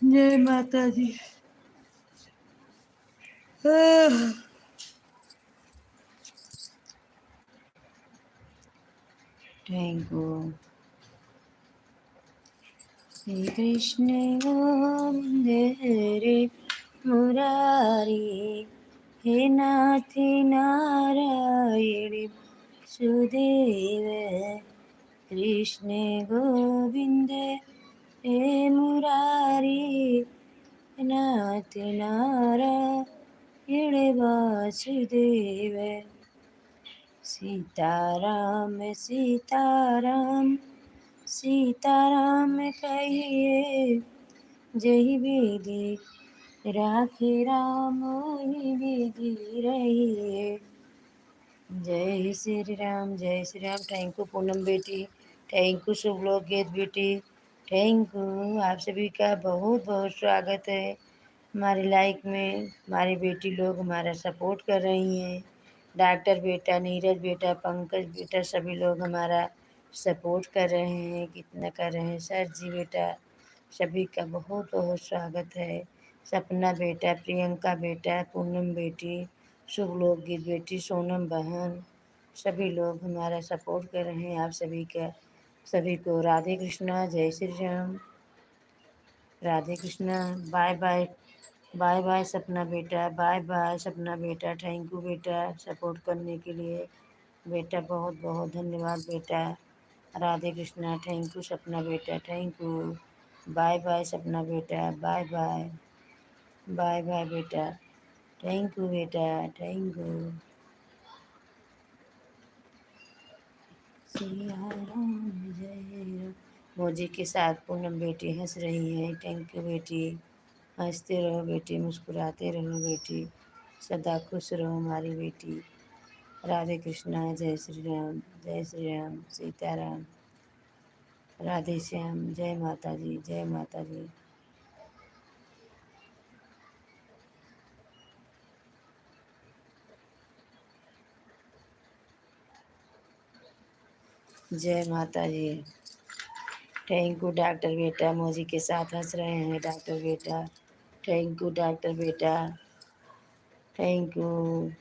जय माता दी। Thank you. श्री कृष्ण गोविंद हरे मुरारी, हे नाथ नारायण सुदेव। कृष्ण गोविंद हे मुरारी, नाथ नारायण वासुदेव। सीताराम सीताराम सीताराम कहिए, जय विधि राखे राम ही विधि रहिए। जय श्री राम, जय श्री राम। थैंक यू पूनम बेटी, थैंक यू शुभ लोक गीत बेटी, थैंक यू। आप सभी का बहुत बहुत स्वागत है हमारी लाइक में। हमारी बेटी लोग हमारा सपोर्ट कर रही हैं। डॉक्टर बेटा, नीरज बेटा, पंकज बेटा, सभी लोग हमारा सपोर्ट कर रहे हैं, कितना कर रहे हैं। सर जी बेटा, सभी का बहुत बहुत स्वागत है। सपना बेटा, प्रियंका बेटा, पूनम बेटी, शुभ लोक गीत बेटी, सोनम बहन, सभी लोग हमारा सपोर्ट कर रहे हैं। आप सभी का, सभी को राधे कृष्णा, जय Shri Ram, Radhe Krishna. Bye bye, bye bye Sapna बेटा, बाय बाय सपना बेटा। थैंक यू बेटा सपोर्ट करने के लिए बेटा, बहुत बहुत धन्यवाद बेटा। राधे कृष्णा। थैंक यू सपना बेटा, thank you. Bye bye Sapna बेटा, बाय बाय, बाय बाय बेटा। थैंक यू बेटा, थैंक यू। सिया राम जय राम। मौजी के साथ पूनम बेटी हंस रही है। थैंक यू बेटी। हंसते रहो बेटी, मुस्कुराते रहो बेटी, सदा खुश रहो हमारी बेटी। राधे कृष्णा, जय श्री राम, जय श्री राम, सीताराम, राधे श्याम। जय माता दी, जय माता दी। जय माता जी। थैंक यू डॉक्टर बेटा, मौजी के साथ हंस रहे हैं डॉक्टर बेटा। थैंक यू डॉक्टर बेटा, थैंक यू।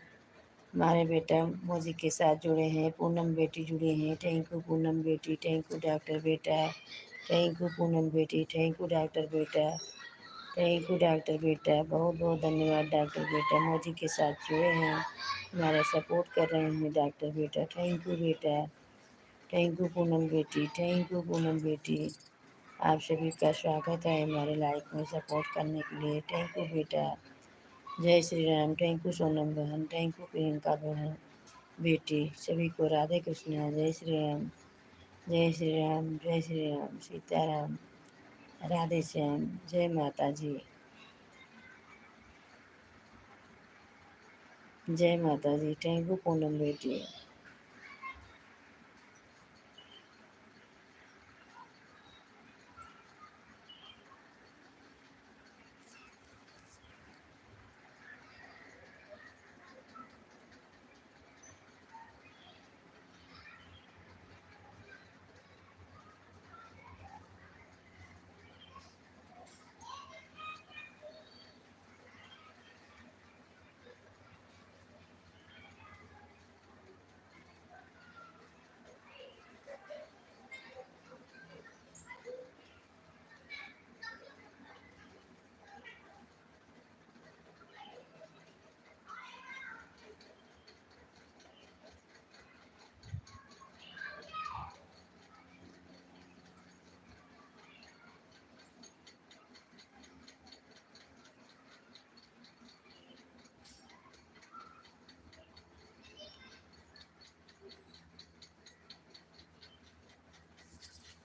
हमारे बेटा मौजी के साथ जुड़े हैं, पूनम बेटी जुड़ी हैं। थैंक यू पूनम बेटी, थैंक यू डॉक्टर बेटा, थैंक यू पूनम बेटी, थैंक यू डॉक्टर बेटा, थैंक यू डॉक्टर बेटा। बहुत बहुत धन्यवाद डॉक्टर बेटा, मौजी के साथ जुड़े हैं, हमारा सपोर्ट कर रहे हैं डॉक्टर बेटा। थैंक यू बेटा, थैंक यू पूनम बेटी, थैंक यू पूनम बेटी। आप सभी का स्वागत है हमारे लाइक में सपोर्ट करने के लिए। थैंक यू बेटा। जय श्री राम। थैंक यू सोनम बहन, थैंक यू प्रियंका बहन बेटी, सभी को राधे कृष्णा। जय श्री राम, जय श्री राम, जय श्री राम, सीताराम, राधे श्याम। जय माता जी, जय माता जी। थैंक यू पूनम बेटी।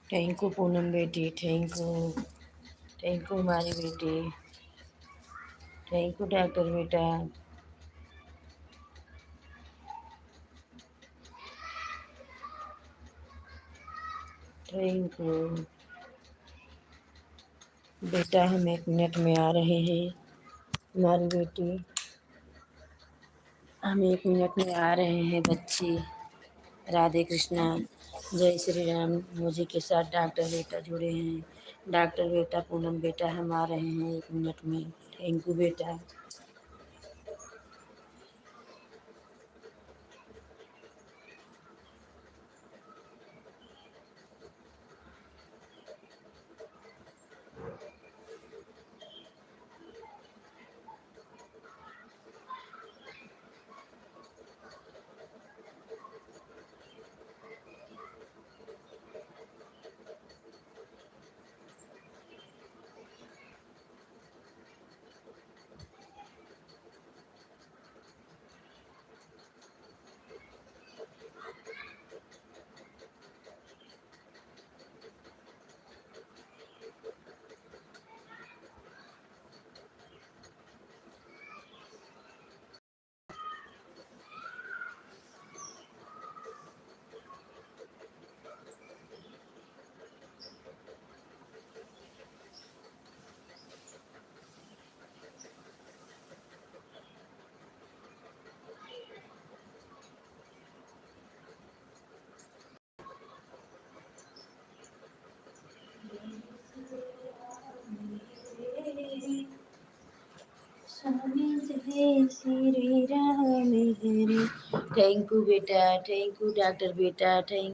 थैंक यू पूनम बेटी, थैंक यू हमारी बेटी, थैंक यू डॉक्टर बेटा, थैंक यू बेटा। हम 1 मिनट में आ रहे हैं हमारी बेटी, हम 1 मिनट में आ रहे हैं बच्ची। राधे कृष्णा, जय श्री राम। मुझे के साथ डॉक्टर बेटा जुड़े हैं। डॉक्टर बेटा, पूनम बेटा, हम आ रहे हैं 1 मिनट में। थैंक यू बेटा। स्वामी जय श्री राम हरे। थैंक यू बेटा, थैंक यू डॉक्टर बेटा, थैंक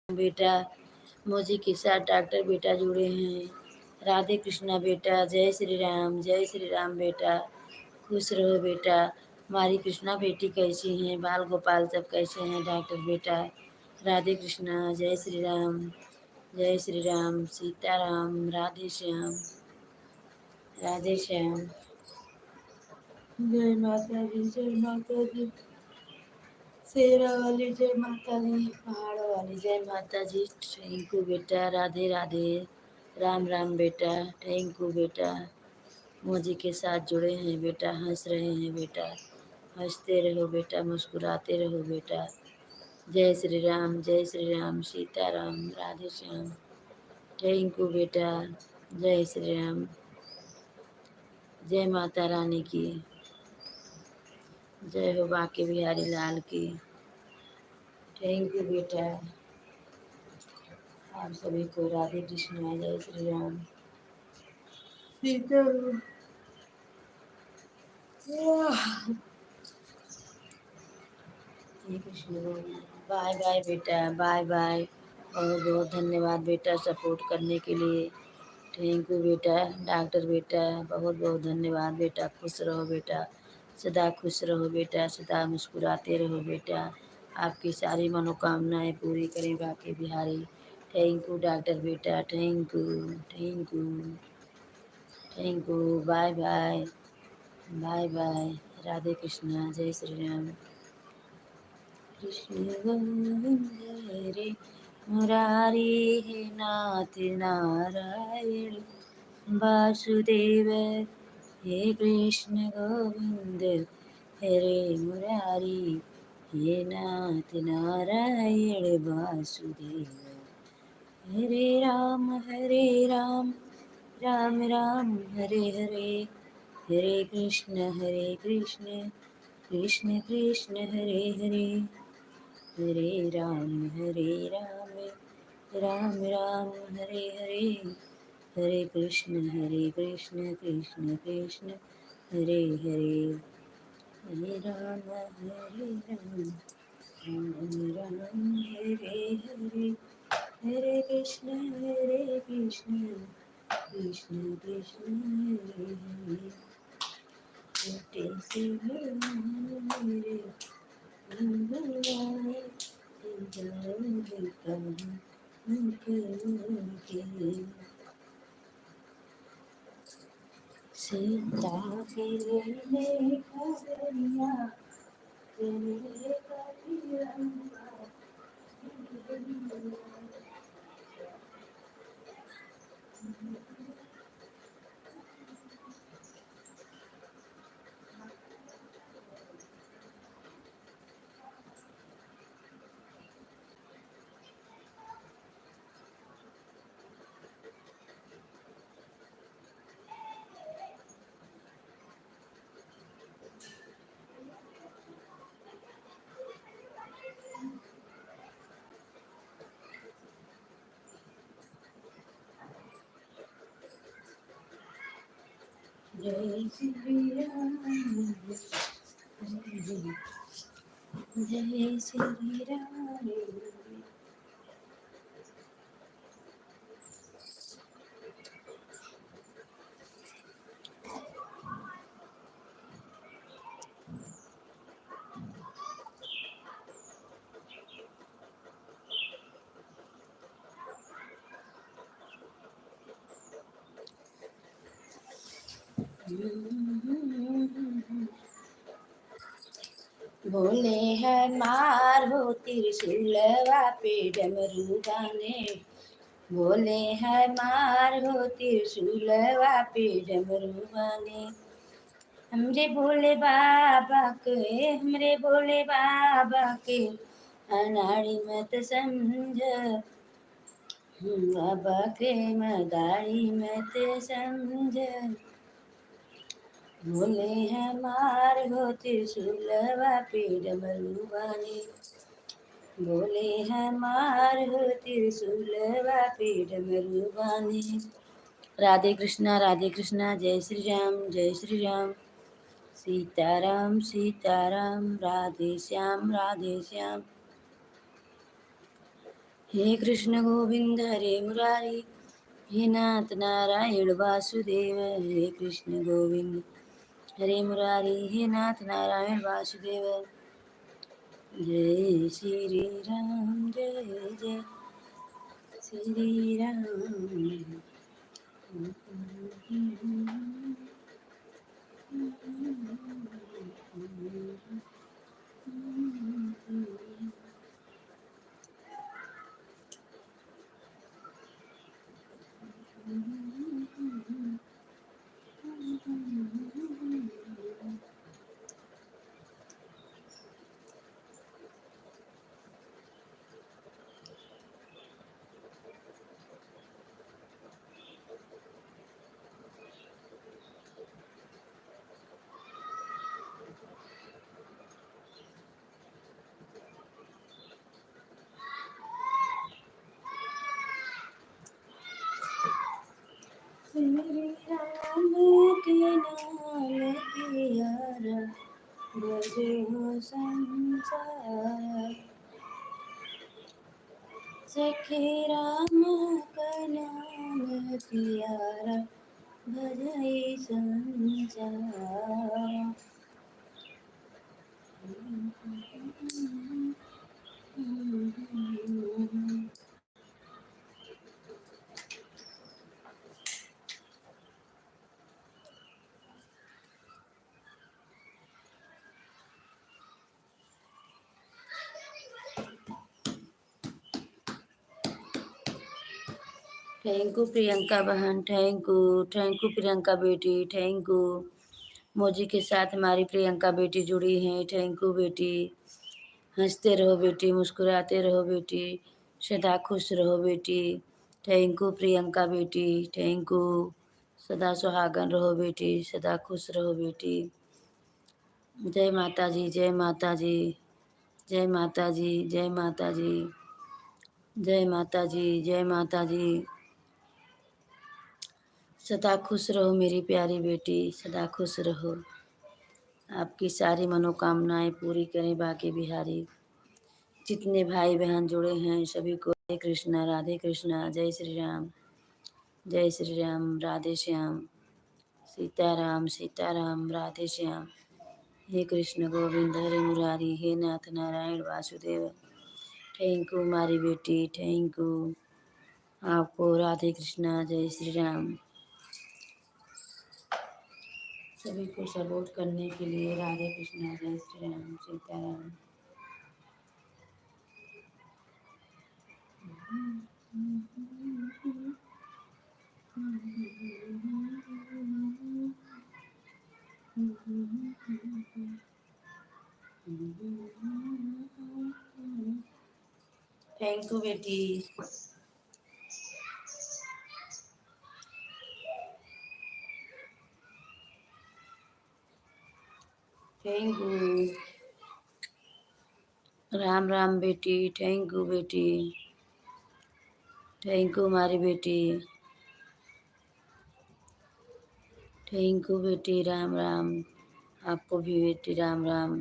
यू बेटा। मुझे के साथ डॉक्टर बेटा जुड़े हैं। राधे कृष्णा बेटा, जय श्री राम बेटा, खुश रहो बेटा। हमारी कृष्णा बेटी कैसी हैं, बाल गोपाल सब कैसे हैं डॉक्टर बेटा। राधे कृष्णा, जय श्री राम, सीताराम, राधे श्याम, राधे श्याम। जय माता दी, जय माता दी। शेरा वाली जय माता दी, पहाड़ों वाली जय माता जी। थैंक यू बेटा, राधे राधे, राम राम बेटा, थैंक यू बेटा। मोजी के साथ जुड़े हैं बेटा, हंस रहे हैं बेटा, हंसते रहो बेटा, मुस्कुराते रहो बेटा। जय श्री राम, सीताराम, राधे श्याम। थैंक यू बेटा, जय श्री राम, जय माता रानी की, जय हो बाके बिहारी लाल की। थैंक यू बेटा। आप सभी को राधे कृष्ण, जय श्री राम, सीता। श्री कृष्ण। बाय बाय बेटा, बाय बाय। बहुत बहुत धन्यवाद बेटा सपोर्ट करने के लिए। थैंक यू बेटा, डॉक्टर बेटा, बहुत बहुत धन्यवाद बेटा। खुश रहो बेटा, सदा खुश रहो बेटा, सदा मुस्कुराते रहो बेटा। आपकी सारी मनोकामनाएं पूरी करें Banke Bihari. Thank you doctor बेटा, thank you, thank you, thank you. Bye bye, bye bye. Radhe Krishna, जय श्री राम। कृष्ण गोविंद हरे मुरारी, हे नाथ नारायण वासुदेव। हे कृष्ण गोविंद हरे मुरारी, हे नाथ नारायण वासुदेव। हरे राम, राम राम हरे हरे, हरे कृष्ण कृष्ण कृष्ण हरे हरे। हरे राम, राम राम हरे हरे, हरे कृष्ण कृष्ण कृष्ण हरे हरे। हरे राम, राम राम हरे हरे, हरे कृष्ण कृष्ण कृष्ण हरे हरे। छोटे से मेरे भगवान, सीता के लिए खबरिया, तेरे का तिरंगा, जय श्री राम जय श्री राम। बोले है मार हो त्रिशूलवा पे डमरू गाने, बोले है मार हो त्रिशूलवा पे डमरू गाने। हमरे भोले बाबा के, हमरे भोले बाबा के अनाड़ी मत समझ, बाबा के मदारी मत समझ। बोले हैं मार हो त्रिशूलवा पे डमरू वाले, बोले हैं मार हो त्रिशूलवा पे डमरू वाले। राधे कृष्णा जय श्री राम जय श्री राम। सीताराम सीताराम राधे श्याम। हे कृष्ण गोविंद हरे मुरारी, हे नाथ नारायण वासुदेव। हे कृष्ण गोविंद हरे मुरारी, हे नाथ नारायण वासुदेव। जय श्री राम जय जय श्री राम। श्री राम के नाम प्यारा, बजे हो संसार। सखे राम का नाम प्यारा, भजई संसार। थैंक यू प्रियंका बहन, थैंक यू प्रियंका बेटी, थैंक यू। मोजी के साथ हमारी प्रियंका बेटी जुड़ी हैं, थैंक यू बेटी। हंसते रहो बेटी, मुस्कुराते रहो बेटी, सदा खुश रहो बेटी। थैंक यू प्रियंका बेटी, थैंक यू। सदा सुहागन रहो बेटी, सदा खुश रहो बेटी। जय माता जी जय माता जी जय माता जी जय माता जी जय माता जी जय माता जी। सदा खुश रहो मेरी प्यारी बेटी, सदा खुश रहो। आपकी सारी मनोकामनाएं पूरी करें बाकी बिहारी। जितने भाई बहन जुड़े हैं सभी को राधे कृष्णा जय श्री राम जय श्री राम। राधे श्याम सीताराम सीताराम राधे श्याम। हे कृष्ण गोविंद हरे मुरारी, हे नाथ नारायण वासुदेव। थैंक यू हमारी बेटी, थैंक यू आपको। राधे कृष्णा जय श्री राम। सभी को सपोर्ट करने के लिए राधे कृष्णा जय श्री राम सीताराम। थैंक यू बेटी। Thank you. राम राम बेटी, थैंक यू बेटी, थैंक यू हमारी बेटी, थैंक यू बेटी, राम राम। आपको भी बेटी, राम राम।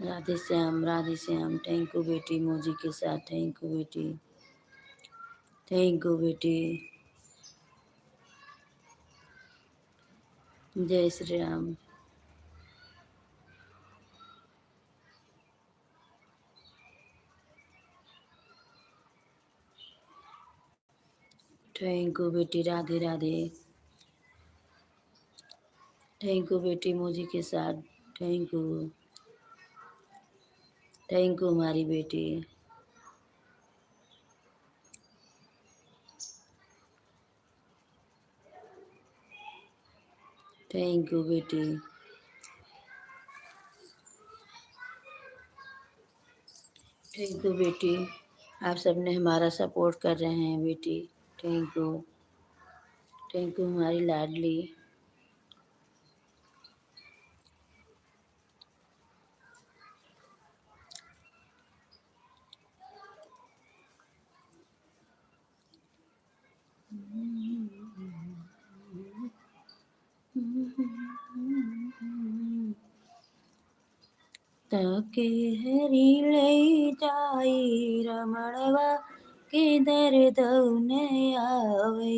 राधे श्याम, राधे श्याम। थैंक यू बेटी, मोजी के साथ। थैंक यू बेटी, थैंक यू बेटी। जय श्री राम। थैंक यू बेटी, राधे राधे। थैंक यू बेटी, मोजी के साथ। थैंक यू, थैंक यू हमारी बेटी। थैंक यू बेटी, थैंक यू बेटी। आप सबने हमारा सपोर्ट कर रहे हैं बेटी। थैंक यू, थैंक यू हमारी लाडली। ताके हरी लई जाई रमणवा के दर दौन आवै।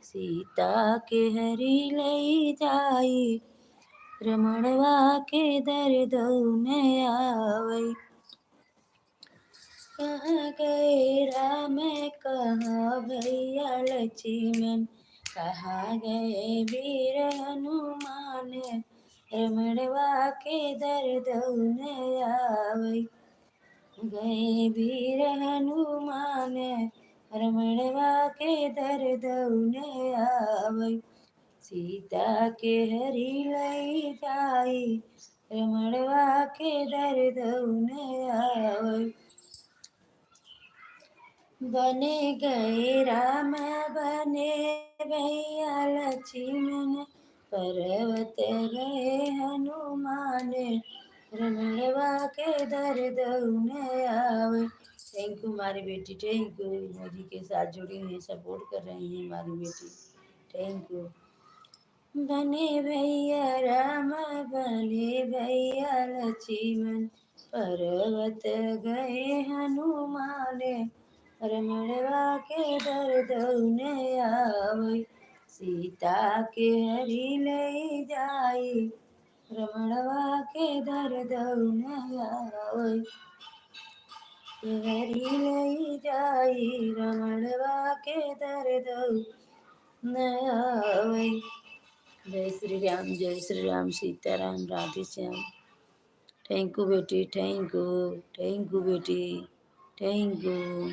सीता के हरी लई जाई रमणवा के दर दौन आवै। कहाँ गए राम, कहाँ भैया लक्ष्मण, कहाँ गए वीर हनुमान, रमणवा के दर दौन आवै। गए वीर हनुमान, रमणवा के दर दौन आवै। सीता के हरी लई जाई रमणवा के दर दौन आवै। बने गए राम, बने भैया लक्ष्मण, पर्वत गए हनुमान, रमणवा के दर दौन आवै। थैंक यू हमारी बेटी, थैंक यू। मोदी के साथ जुड़ी हुई, सपोर्ट कर रही हैं हमारी बेटी। Thank you. बने भैया राम, बने भैया लक्ष्मण, पर्वत गए हनुमान, रमणवा के दर दौन आवै। सीता के हरी लई जाई रमणवा के दर दौन आवै। हरी लई जाई रमणवा के दर दौन आवै। जय श्री राम, जय श्री राम। सीताराम, राधे श्याम। थैंक यू बेटी, थैंक यू, थैंक यू बेटी, thank you,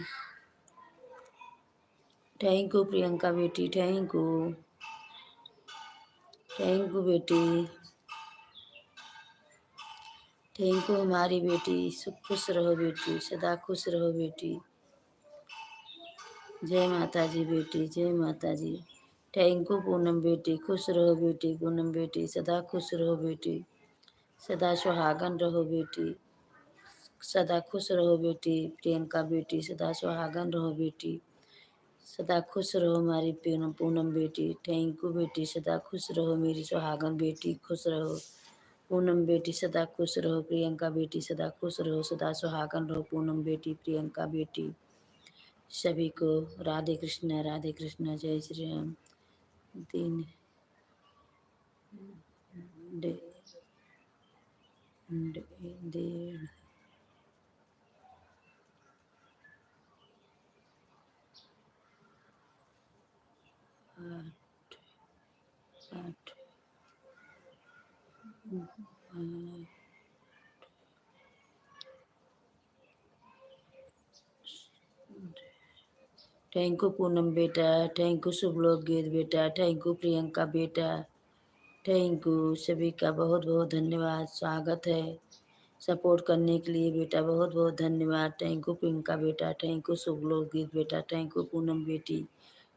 thank you Priyanka बेटी, थैंक यू, थैंक यू बेटी, थैंक यू हमारी बेटी। खुश रहो बेटी, सदा खुश रहो बेटी। जय माता जी बेटी, जय माता जी। थैंक यू पूनम बेटी, खुश रहो बेटी। पूनम बेटी, सदा खुश रहो बेटी, सदा सुहागन रहो बेटी, सदा खुश रहो बेटी। प्रियंका बेटी, सदा सुहागन रहो बेटी, सदा खुश रहो हमारी पूनम बेटी। थैंक यू बेटी, सदा खुश रहो मेरी सुहागन बेटी, खुश रहो। पूनम बेटी, सदा खुश रहो। प्रियंका बेटी, सदा खुश रहो, सदा सुहागन रहो। पूनम बेटी, प्रियंका बेटी, सभी को राधे कृष्ण, राधे कृष्ण। जय श्री राम। दिन डे, डेढ़ आठ, आठ, थैंक यू पूनम बेटा, थैंक यू शुभलोक गीत बेटा, थैंक यू प्रियंका बेटा, थैंक यू। सभी का बहुत बहुत धन्यवाद, स्वागत है सपोर्ट करने के लिए बेटा, बहुत बहुत धन्यवाद। थैंक यू प्रियंका बेटा, थैंक यू शुभलोक गीत बेटा, थैंक यू पूनम बेटी,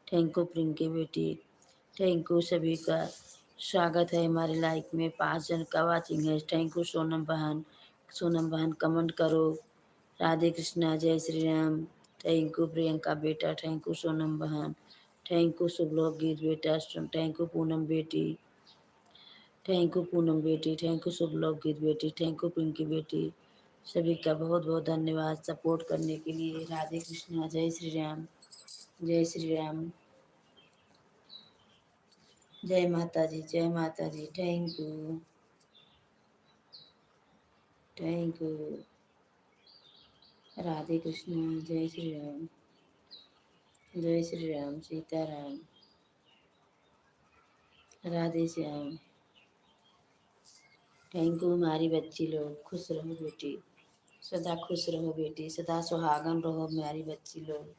थैंक यू प्रियंकी बेटी, थैंक यू। सभी का स्वागत है हमारे लाइक में। 5 जन का वाचिंग है। थैंक यू सोनम बहन, सोनम बहन कमेंट करो। राधे कृष्णा, जय श्री राम। थैंक यू प्रियंका बेटा, थैंक यू सोनम बहन, थैंक यू शुभ लोक गीत बेटा, थैंक यू पूनम बेटी, थैंक यू पूनम बेटी, थैंक यू शुभ लोक गीत बेटी, थैंक यू पिंकी बेटी। सभी का बहुत बहुत धन्यवाद सपोर्ट करने के लिए। राधे कृष्णा, जय श्री राम, जय श्री राम, जय माता जी, जय माता जी। Thank you, thank you. Radhe Krishna, जय श्री राम, जय श्री राम, सीताराम, राधे श्याम। थैंक यू हमारी बच्ची लोग, खुश रहो बेटी, सदा खुश रहो बेटी, सदा सुहागन रहो हमारी बच्ची लोग।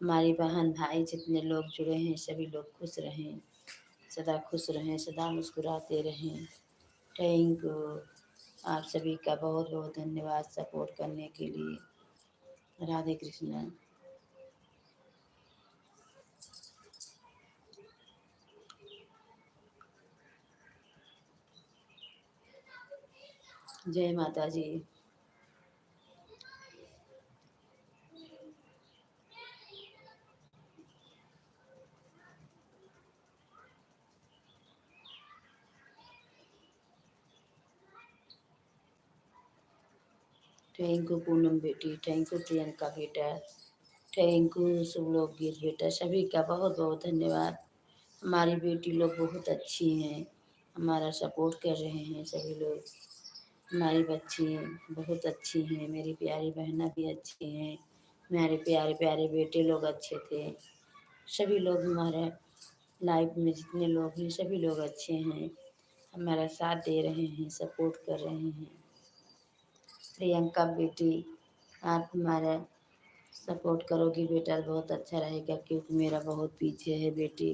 हमारी बहन भाई जितने लोग जुड़े हैं सभी लोग खुश रहें, सदा खुश रहें, सदा मुस्कुराते रहें। Thank you. आप सभी का बहुत बहुत धन्यवाद सपोर्ट करने के लिए। राधे कृष्णा। जय माता जी। थैंक यू पूनम बेटी, थैंक यू प्रियंका बेटा, थैंक यू शुभ लोक गीत बेटा। सभी का बहुत बहुत धन्यवाद। हमारी बेटी लोग बहुत अच्छी हैं, हमारा सपोर्ट कर रहे हैं सभी लोग। हमारी बच्ची बहुत अच्छी हैं, मेरी प्यारी बहना भी अच्छी हैं, मेरे प्यारे प्यारे बेटे लोग अच्छे थे। सभी लोग हमारे लाइफ में जितने लोग हैं सभी लोग अच्छे हैं, हमारा साथ दे रहे हैं, सपोर्ट कर रहे हैं। प्रियंका बेटी, आप हमारा सपोर्ट करोगी बेटा बहुत अच्छा रहेगा, क्योंकि मेरा बहुत पीछे है बेटी।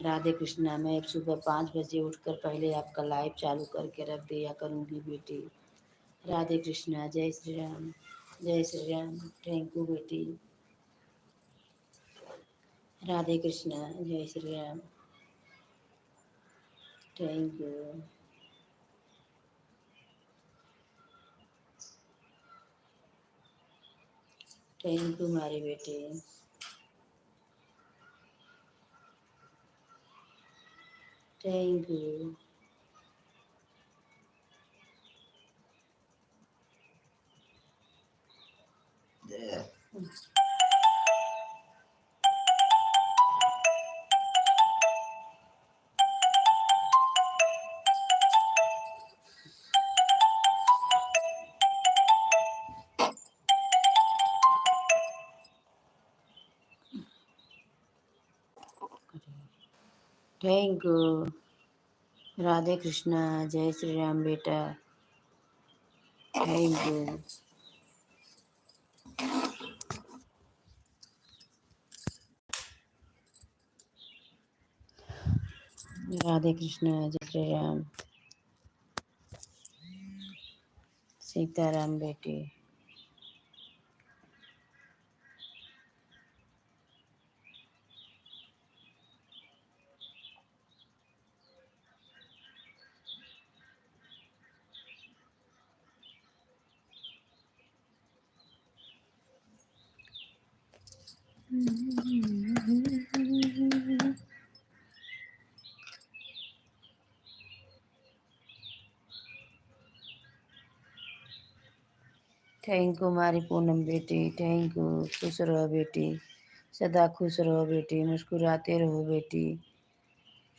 राधे कृष्णा। मैं सुबह 5 बजे उठकर पहले आपका लाइव चालू करके रख दिया करूँगी बेटी। राधे कृष्णा, जय श्री राम, जय श्री राम। थैंक यू बेटी। राधे कृष्णा, जय Shri Ram. Thank you. Thank you हमारी बेटी। Thank you. Thank you. Radhe Krishna, जय श्री राम बेटा। Thank you. राधे कृष्णा, जय श्री राम, सीताराम बेटी। थैंक यू हमारी पूनम बेटी, थैंक यू। खुश रहो बेटी, सदा खुश रहो बेटी, मुस्कुराते रहो बेटी।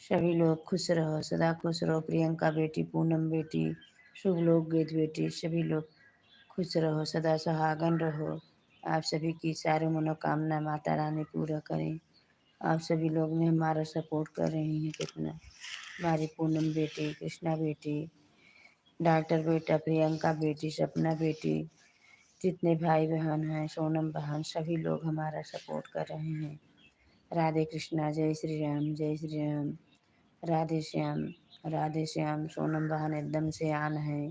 सभी लोग खुश रहो, सदा खुश रहो। प्रियंका बेटी, पूनम बेटी, शुभ लोक गीत बेटी, सभी लोग खुश रहो, सदा सुहागन रहो। आप सभी की सारी मनोकामना माता रानी पूरा करें। आप सभी लोग ने हमारा सपोर्ट कर रही हैं कितना। हमारी पूनम बेटी, कृष्णा बेटी, डॉक्टर बेटा, प्रियंका बेटी, सपना बेटी, जितने भाई बहन हैं, सोनम बहन, सभी लोग हमारा सपोर्ट कर रहे हैं। राधे कृष्णा, जय श्री राम, जय श्री राम, राधे श्याम, राधे श्याम। सोनम बहन एकदम से आन है,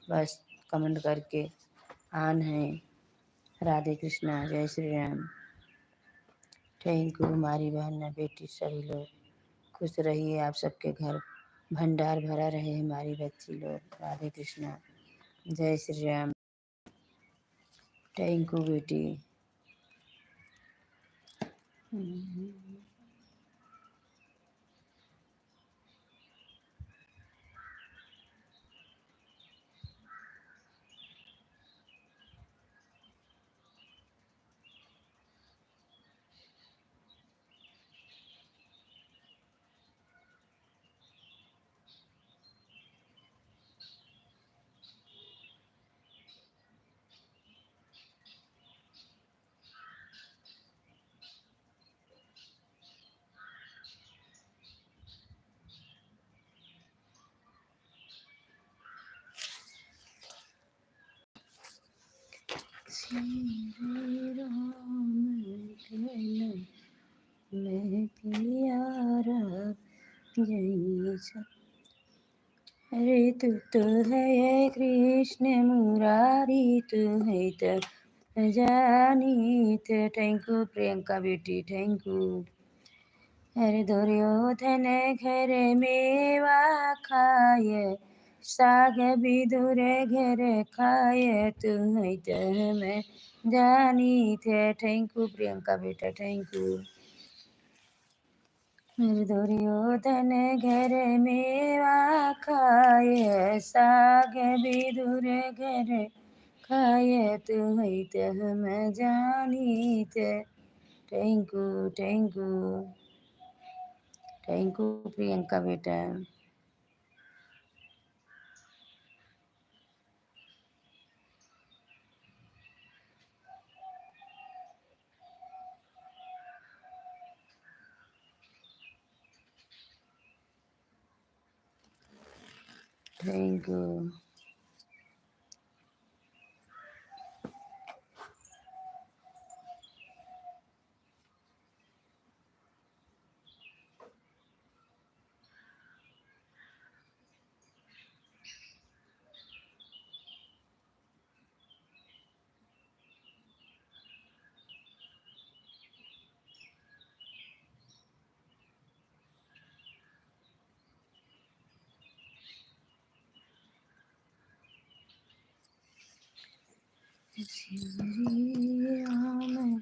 बस कमेंट करके आन है। राधे कृष्णा, जय श्री राम। थैंक यू हमारी बहन बेटी, सभी लोग खुश रहिए। आप सबके घर भंडार भरा रहे हमारी बच्ची लोग। राधे कृष्णा, जय श्री राम। थैंक यू बेटी। श्री राम के नाम में प्यारा जय सा। अरे तू तो है कृष्ण मुरारी, तू है तो जानी। थैंक यू प्रियंका बेटी, थैंक यू। अरे दुर्योधन घर मेवा खाए, साग विदुर घर खाए, तू है तो मैं जानी थे। थैंक यू प्रियंका बेटा, थैंक यू। अरे दुर्योधन घर मेवा खाए, साग विदुर घर खाए, तू है तो मैं जानी थे। Thank you, thank you, thank you Priyanka बेटा। Thank you. श्री राम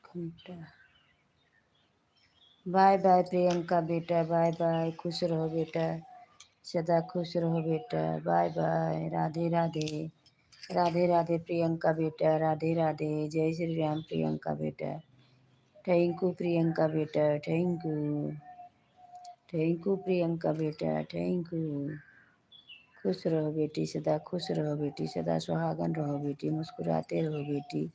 घंटा। बाय बाय प्रियंका बेटा, बाय बाय, खुश रहो बेटा, सदा खुश रहो बेटा, बाय बाय, राधे राधे। राधे राधे प्रियंका बेटा, राधे राधे, जय श्री राम प्रियंका बेटा। थैंक यू प्रियंका बेटा, thank you, thank you Priyanka बेटा, थैंक यू। खुश रहो बेटी, सदा खुश रहो बेटी, सदा सुहागन रहो बेटी, मुस्कुराते रहो बेटी।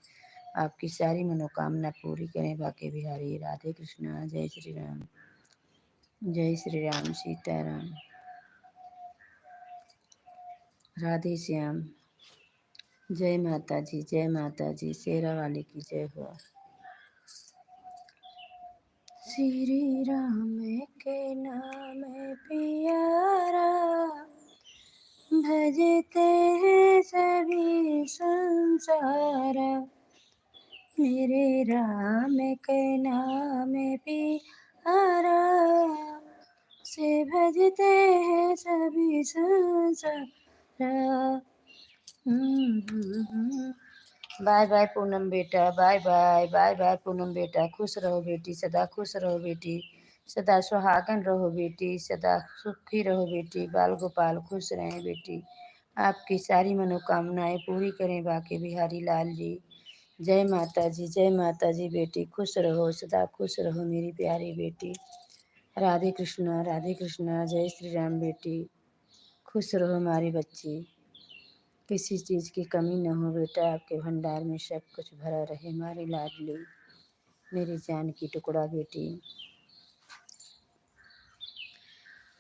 आपकी सारी मनोकामना पूरी करें बाके बिहारी। राधे कृष्णा, जय श्री राम, जय श्री राम, सीताराम, राधे श्याम। जय माता जी, जय माता जी, शेरा वाली की जय हो। श्री राम के नाम प्यारा, भजते हैं सभी संसारा। मेरे राम के नाम प्यारा, से भजते हैं सभी संसारा। बाय बाय पूनम बेटा, bye bye, bye bye Poonam बेटा, खुश रहो बेटी, सदा खुश रहो बेटी, सदा सुहागन रहो बेटी, सदा सुखी रहो बेटी, बाल गोपाल खुश रहें बेटी। आपकी सारी मनोकामनाएं पूरी करें बाके बिहारी लाल जी। जय माता जी, जय माता जी बेटी, खुश रहो, सदा खुश रहो मेरी प्यारी बेटी। राधे कृष्णा, राधे कृष्णा, जय श्री राम बेटी, खुश रहो हमारी बच्ची। किसी चीज़ की कमी न हो बेटा, आपके भंडार में सब कुछ भरा रहे हमारी लाडली, मेरी जान की टुकड़ा बेटी।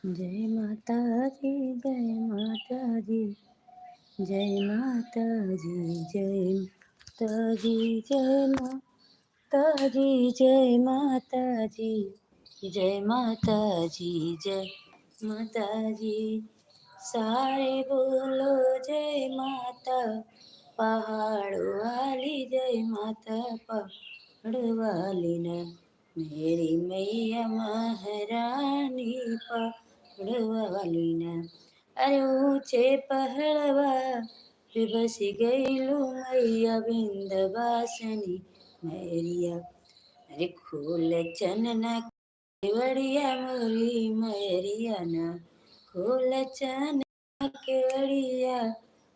जय माता जी, जय माता जी, जय माता जी, जय माता जी, जय माता जी, जय माता जी, जय माता जी, जय माता जी। सारे बोलो जय माता, पहाड़ों वाली जय माता, पहाड़ वाली न मेरी मैया महारानी, पहाड़ वाली न। अरे ऊंचे पहाड़वा पे बस गईलू मैया विंध्यवासिनी मैरिया। अरे खोल चनना केवड़िया मोरी मैरिया ना, खोल चनना केवड़िया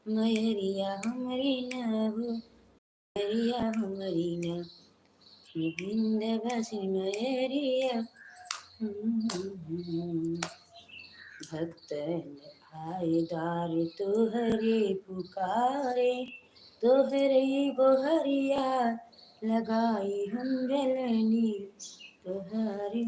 मैरिया हमारी ना हो, मैरिया हमारी ना, विंध्यवासिनी मैरिया। भक्तन आए द्वार तोहरे पुकारे, तोहरे गोहरिया लगाई हम जलनी तोहरे।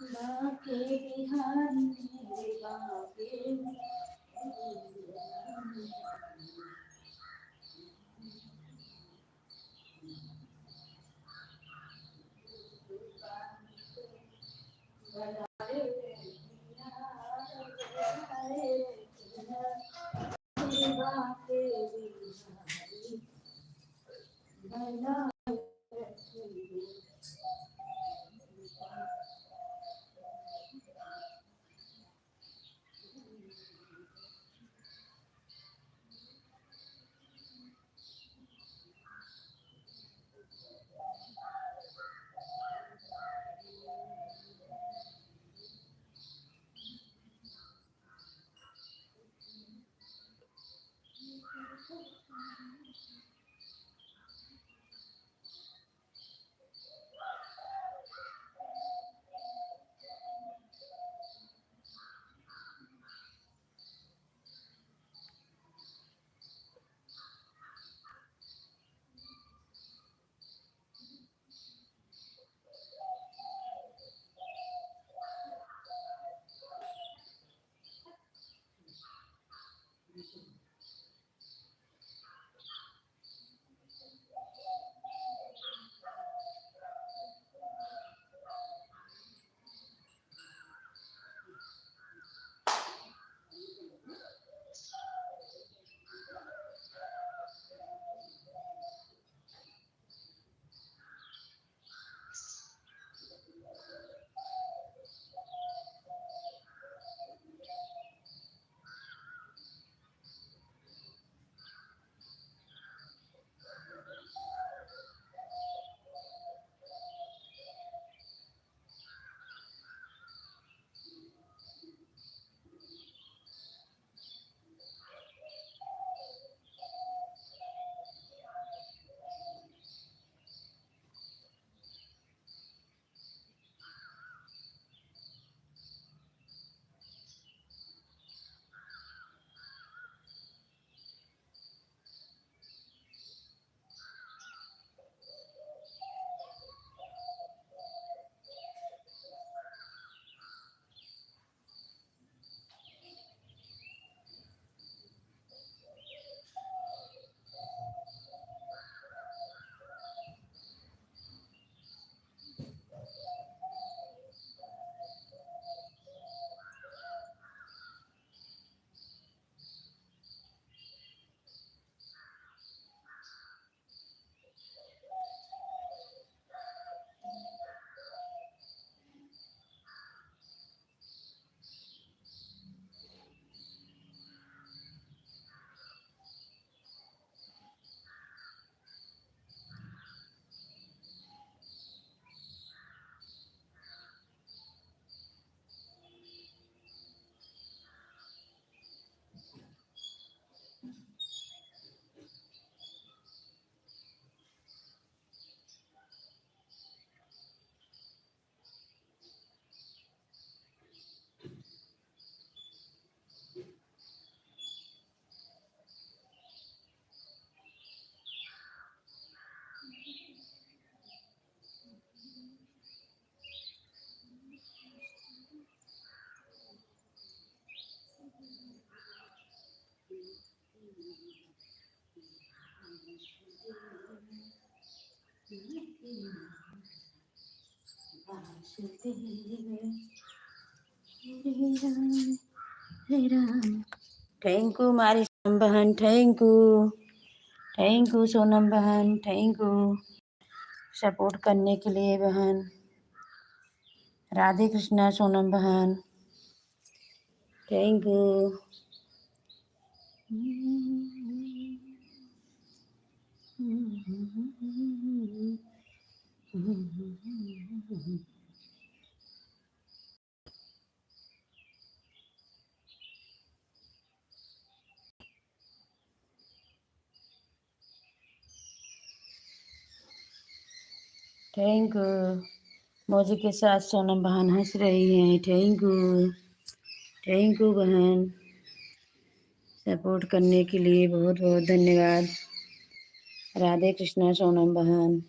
बाके बिहारी मेरे बाके थैंक यू मारी सोनम बहन, थैंक यू सोनम बहन, थैंक यू सपोर्ट करने के लिए बहन। राधे कृष्णा सोनम बहन, थैंक यू। Thank you. मौजी के साथ सोनम बहन हंस रही हैं। थैंक यू, थैंक यू बहन। सपोर्ट करने के लिए बहुत बहुत धन्यवाद। राधे कृष्णा सोनम बहन।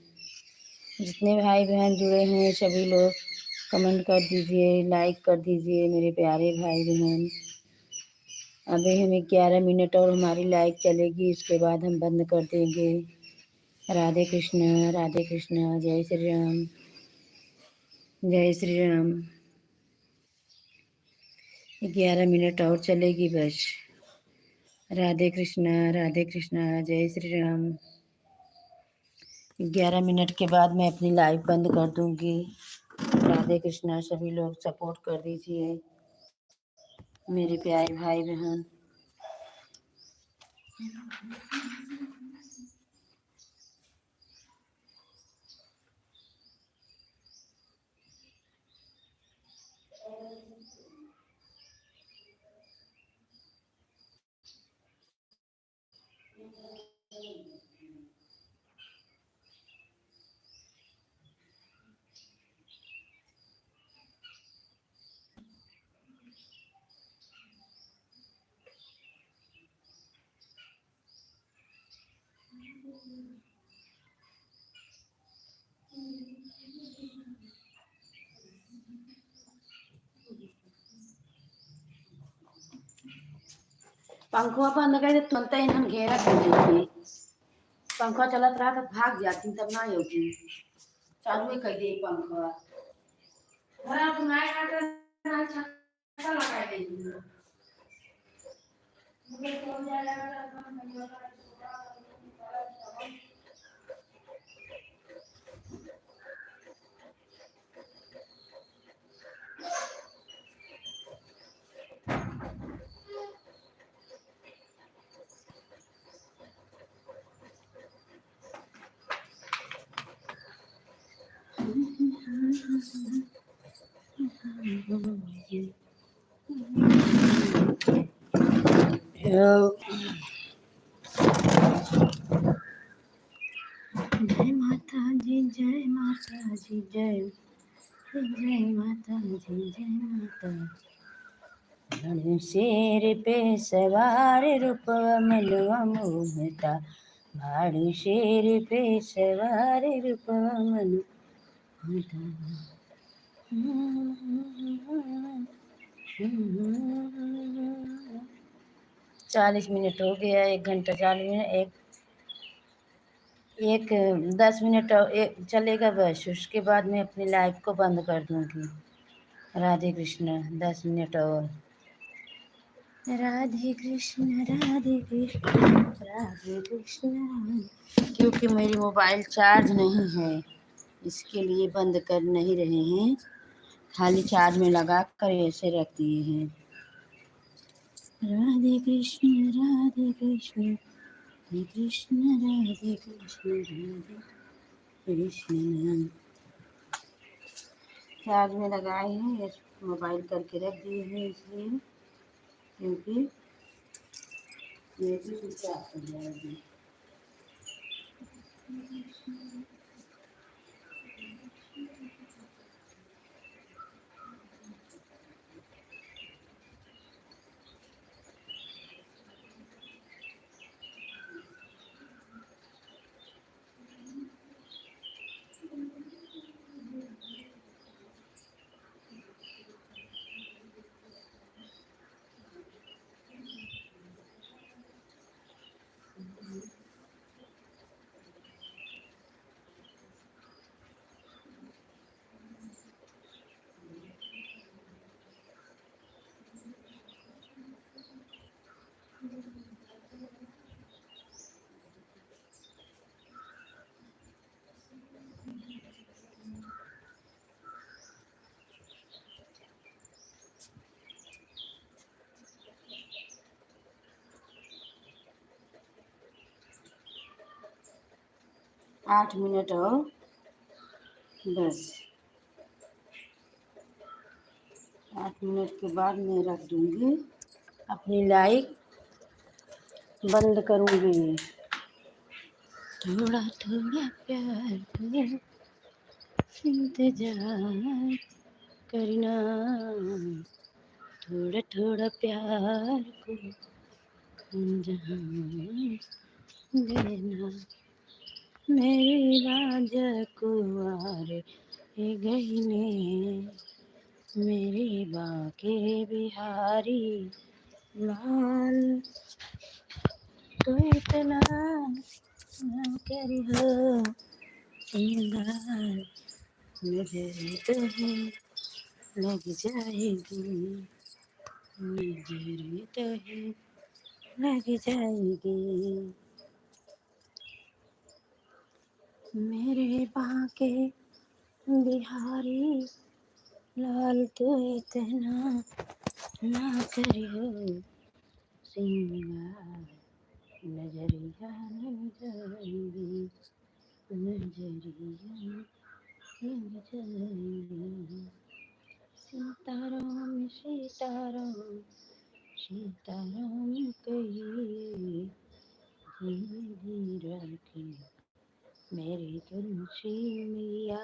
जितने भाई बहन जुड़े हैं सभी लोग कमेंट कर दीजिए, लाइक कर दीजिए मेरे प्यारे भाई बहन। अभी हम 11 मिनट और हमारी लाइव चलेगी, इसके बाद हम बंद कर देंगे। राधे कृष्णा, राधे कृष्णा, जय श्री राम, जय श्री राम। 11 मिनट और चलेगी बस। राधे कृष्णा, राधे कृष्णा, जय श्री राम। 11 मिनट के बाद मैं अपनी लाइव बंद कर दूंगी। राधे कृष्णा, सभी लोग सपोर्ट कर दीजिए मेरे प्यारे भाई बहन। पंखुआ बंद कर तुरंत ही हम घेरा कर देंगे। पंखा चलत रहा तो भाग जाती तब ना होती। चालू ही कर दिए पंखा। घरा सुनाए ना छक्का लगा देंगे। मुझे फोन जाएगा। जय माता जी, जय माता जी, जय जय माता जी, जय माता। शेर पे सवार रूपवा मनवा मोहता। भाड़ू शेर पे सवार रूपवा मनवा। 40 मिनट हो गया। 1 घंटा 40 मिनट, एक 10 मिनट और एक चलेगा बस। उसके बाद मैं अपनी लाइव को बंद कर दूंगी। राधे कृष्ण। 10 मिनट और। राधे कृष्ण, राधे कृष्ण, राधे कृष्ण। क्योंकि मेरी मोबाइल चार्ज नहीं है, इसके लिए बंद कर नहीं रहे हैं। खाली चार्ज में लगा कर ऐसे रख दिए हैं। राधे कृष्ण, राधे कृष्ण, राधे कृष्ण, राधे कृष्ण, राधे कृष्ण। चार्ज में लगाए हैं, मोबाइल करके रख दिए हैं इसलिए, क्योंकि ये भी स्विच ऑफ हो जाएगी। आठ मिनट और। बस 8 मिनट के बाद मैं रख दूँगी, अपनी लाइट बंद करूँगी। थोड़ा थोड़ा प्यार को इंतजार करना, थोड़ा थोड़ा प्यार को जहाँ देना। मेरी राजा कुंवर गई ने, मेरे बाके बिहारी लाल, तो इतना न करियो श्रृंगार, नजर तो है लग जाएगी, नजर तो है लग जाएगी। मेरे बाके बिहारी लाल, तो इतना ना करियो श्रृंगार, नजरिया लग जाएगी, नजरिया लग जाएगी। सीताराम सीताराम सीताराम कहिए, धीरे रखे मेरी तुलसी मैया,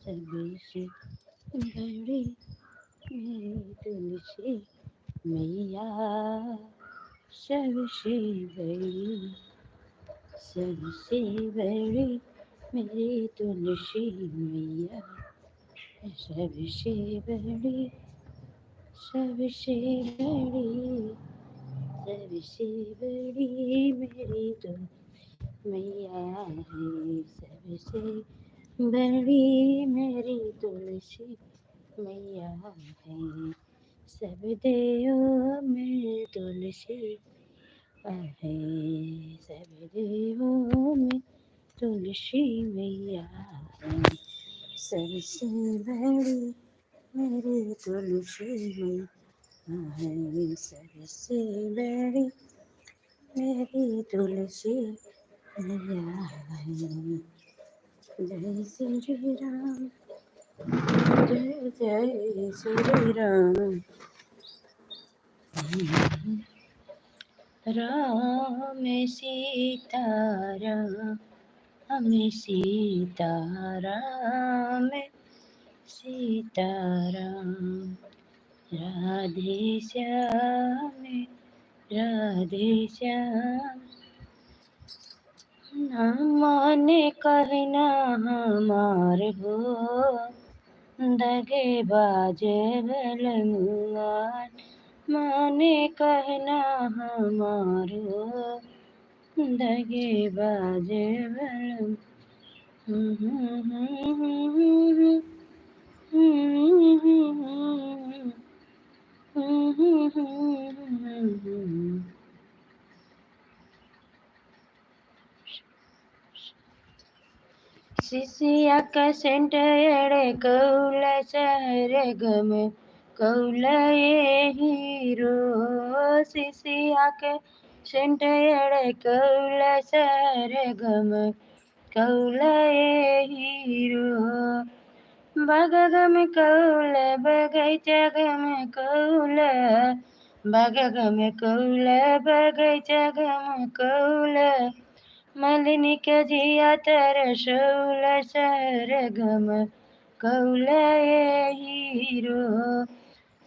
सबसे बड़ी मेरी तुलसी मैया, सबसे बड़ी, सबसे बड़ी मेरी तुलसी मैया, सबसे बड़ी, सबसे बड़ी, सबसे बड़ी मेरी तो मैया है, सबसे बड़ी मेरी तुलसी मैया है। सब देवों में तुलसी है, सब देवों में तुलसी मैया है, सबसे बड़ी मेरी तुलसी मैया है, सबसे बड़ी मेरी तुलसी मैया है। जय श्री राम, जय जय श्री राम। राम सीता राम सीता राम सीता राम, राधे श्याम राधे श्याम। ना माने कहना हमार हो, दगे बाजे बलमुआन, माने कहना हमार हो, दगे बाजे बलम। शिष्या का सेंट एड़े कौल शहर गम, कौल ये हीरो, शिष्या के सेंट एड़े कौल शहर गम, कौल ये हीरो। बगगम कौल बगैचा गम कौल, बगगम कौल बगैचा गम कौल, मलिनी के जिया तर शौल शहर गम, कौल ये हीरो।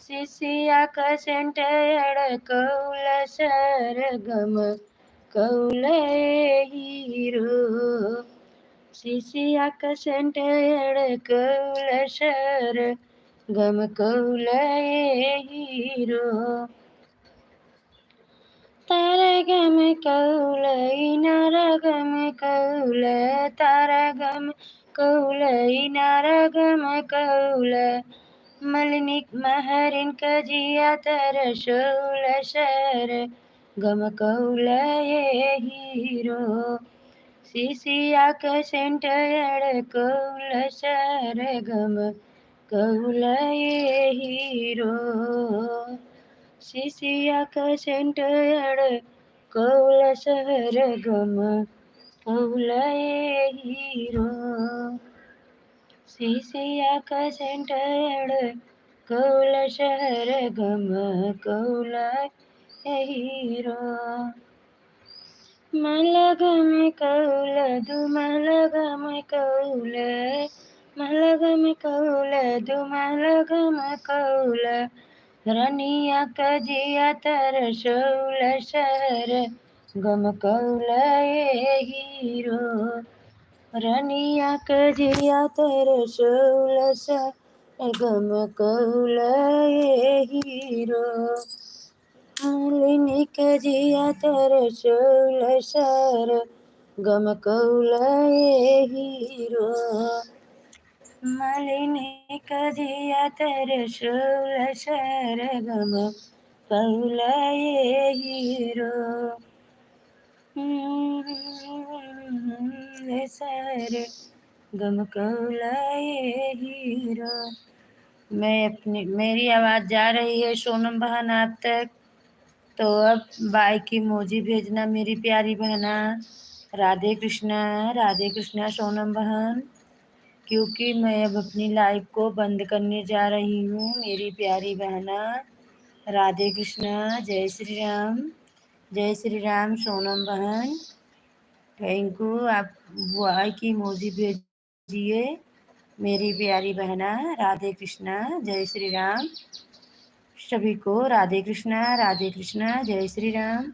शिष्या का सेंट एड़ कौल शहर गम, कौल ये हीरो। शिष्या का सेंट एड़ कौल शहर गम, कौल ये हीरो। तारगम कौल नरगम कौल, तारगम कौल नरगम कौल, मलिनिक महरिन कजिया तर शौल शहर गम, कौल ये हीरो। शिष्या का सेंट एड़ कौल शहर गम, कौल ये हीरो। शिष्या का सेंट एड़ कौल शहर गम, कौल ये हीरो। सीसिया का सेंटर कौल शहर गम कौल हीरो मलगम कौल दुमलगम कौल मलगम कौल दुमलगम कौल रनिया कजिया तर शौल शहर गम कौल हीरो रनिया कजिया तर शौल गम कौल हीरो मालिनी कजिया तर शौल सर गम कौल हीरो मालिनी कजिया तर शौल सर गम कौल हीरो सर गम कौल हीरो। मेरी आवाज़ जा रही है सोनम बहन आप तक? तो अब बाय की इमोजी भेजना मेरी प्यारी बहना। राधे कृष्णा सोनम बहन, क्योंकि मैं अब अपनी लाइव को बंद करने जा रही हूँ मेरी प्यारी बहना। राधे कृष्णा, जय श्री राम सोनम बहन। Thank you. आप बाय की इमोजी भेजिए मेरी प्यारी बहना। राधे कृष्णा, जय श्री राम सभी को। राधे कृष्णा, जय श्री राम।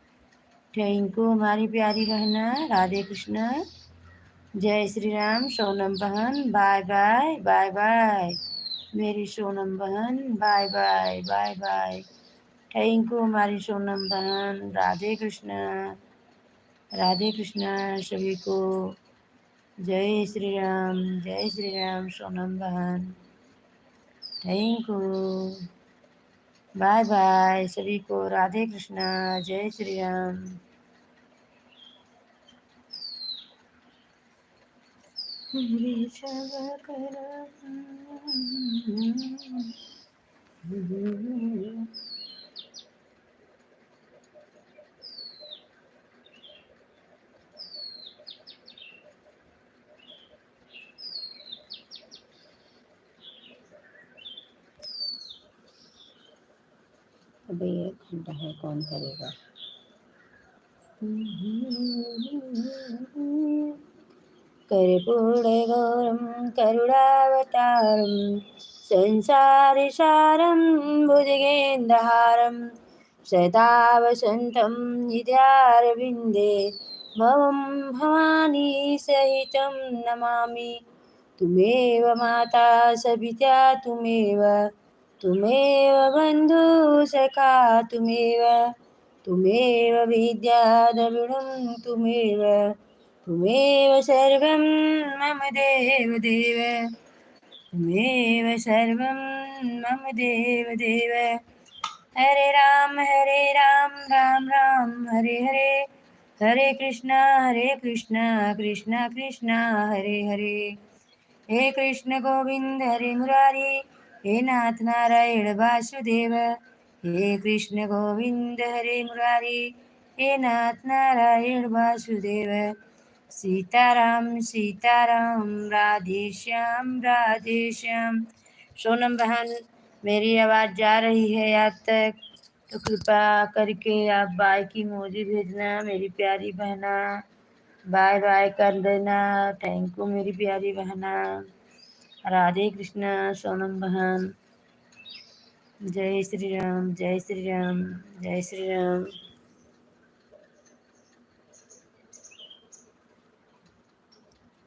थैंक यू हमारी प्यारी बहना। राधे कृष्णा, जय श्री राम सोनम बहन। बाय बाय बाय बाय मेरी सोनम बहन। Bye bye bye bye. Thank you हमारी सोनम बहन। राधे कृष्णा सभी को। जय श्री राम सोनम बहन। Thank you. बाय बाय सभी को। राधे कृष्णा, जय श्री राम। मेरे सब कर अभी 1 घंटा है, कौन करेगा? कर्पूरगौरं करुणावतारं संसारसारं भुजगेन्द्रहारं सदा वसन्तं हृदयारविन्दे भवं भवानी सहितं नमामि। तुमेव माता सविता तुमेव बन्धु सखा तुमेव विद्या द्रविणं तुमेव सर्वं मम देव तुमेव सर्वं मम देव। हरे राम राम राम हरे हरे, हरे कृष्णा कृष्णा कृष्णा हरे हरे। हे कृष्ण गोविंद हरे मुरारी, हे नाथ नारायण वासुदेव। हे कृष्ण गोविंद हरे मुरारी, हे नाथ नारायण वासुदेव। सीताराम राधे श्याम। सोनम बहन, मेरी आवाज़ जा रही है आप तक? तो कृपा करके आप बाय की इमोजी भेजना मेरी प्यारी बहना। बाय बाय कर देना। थैंक यू मेरी प्यारी बहना। राधे कृष्णा सोनम बहन। जय श्री राम, जय श्री राम, जय श्री राम।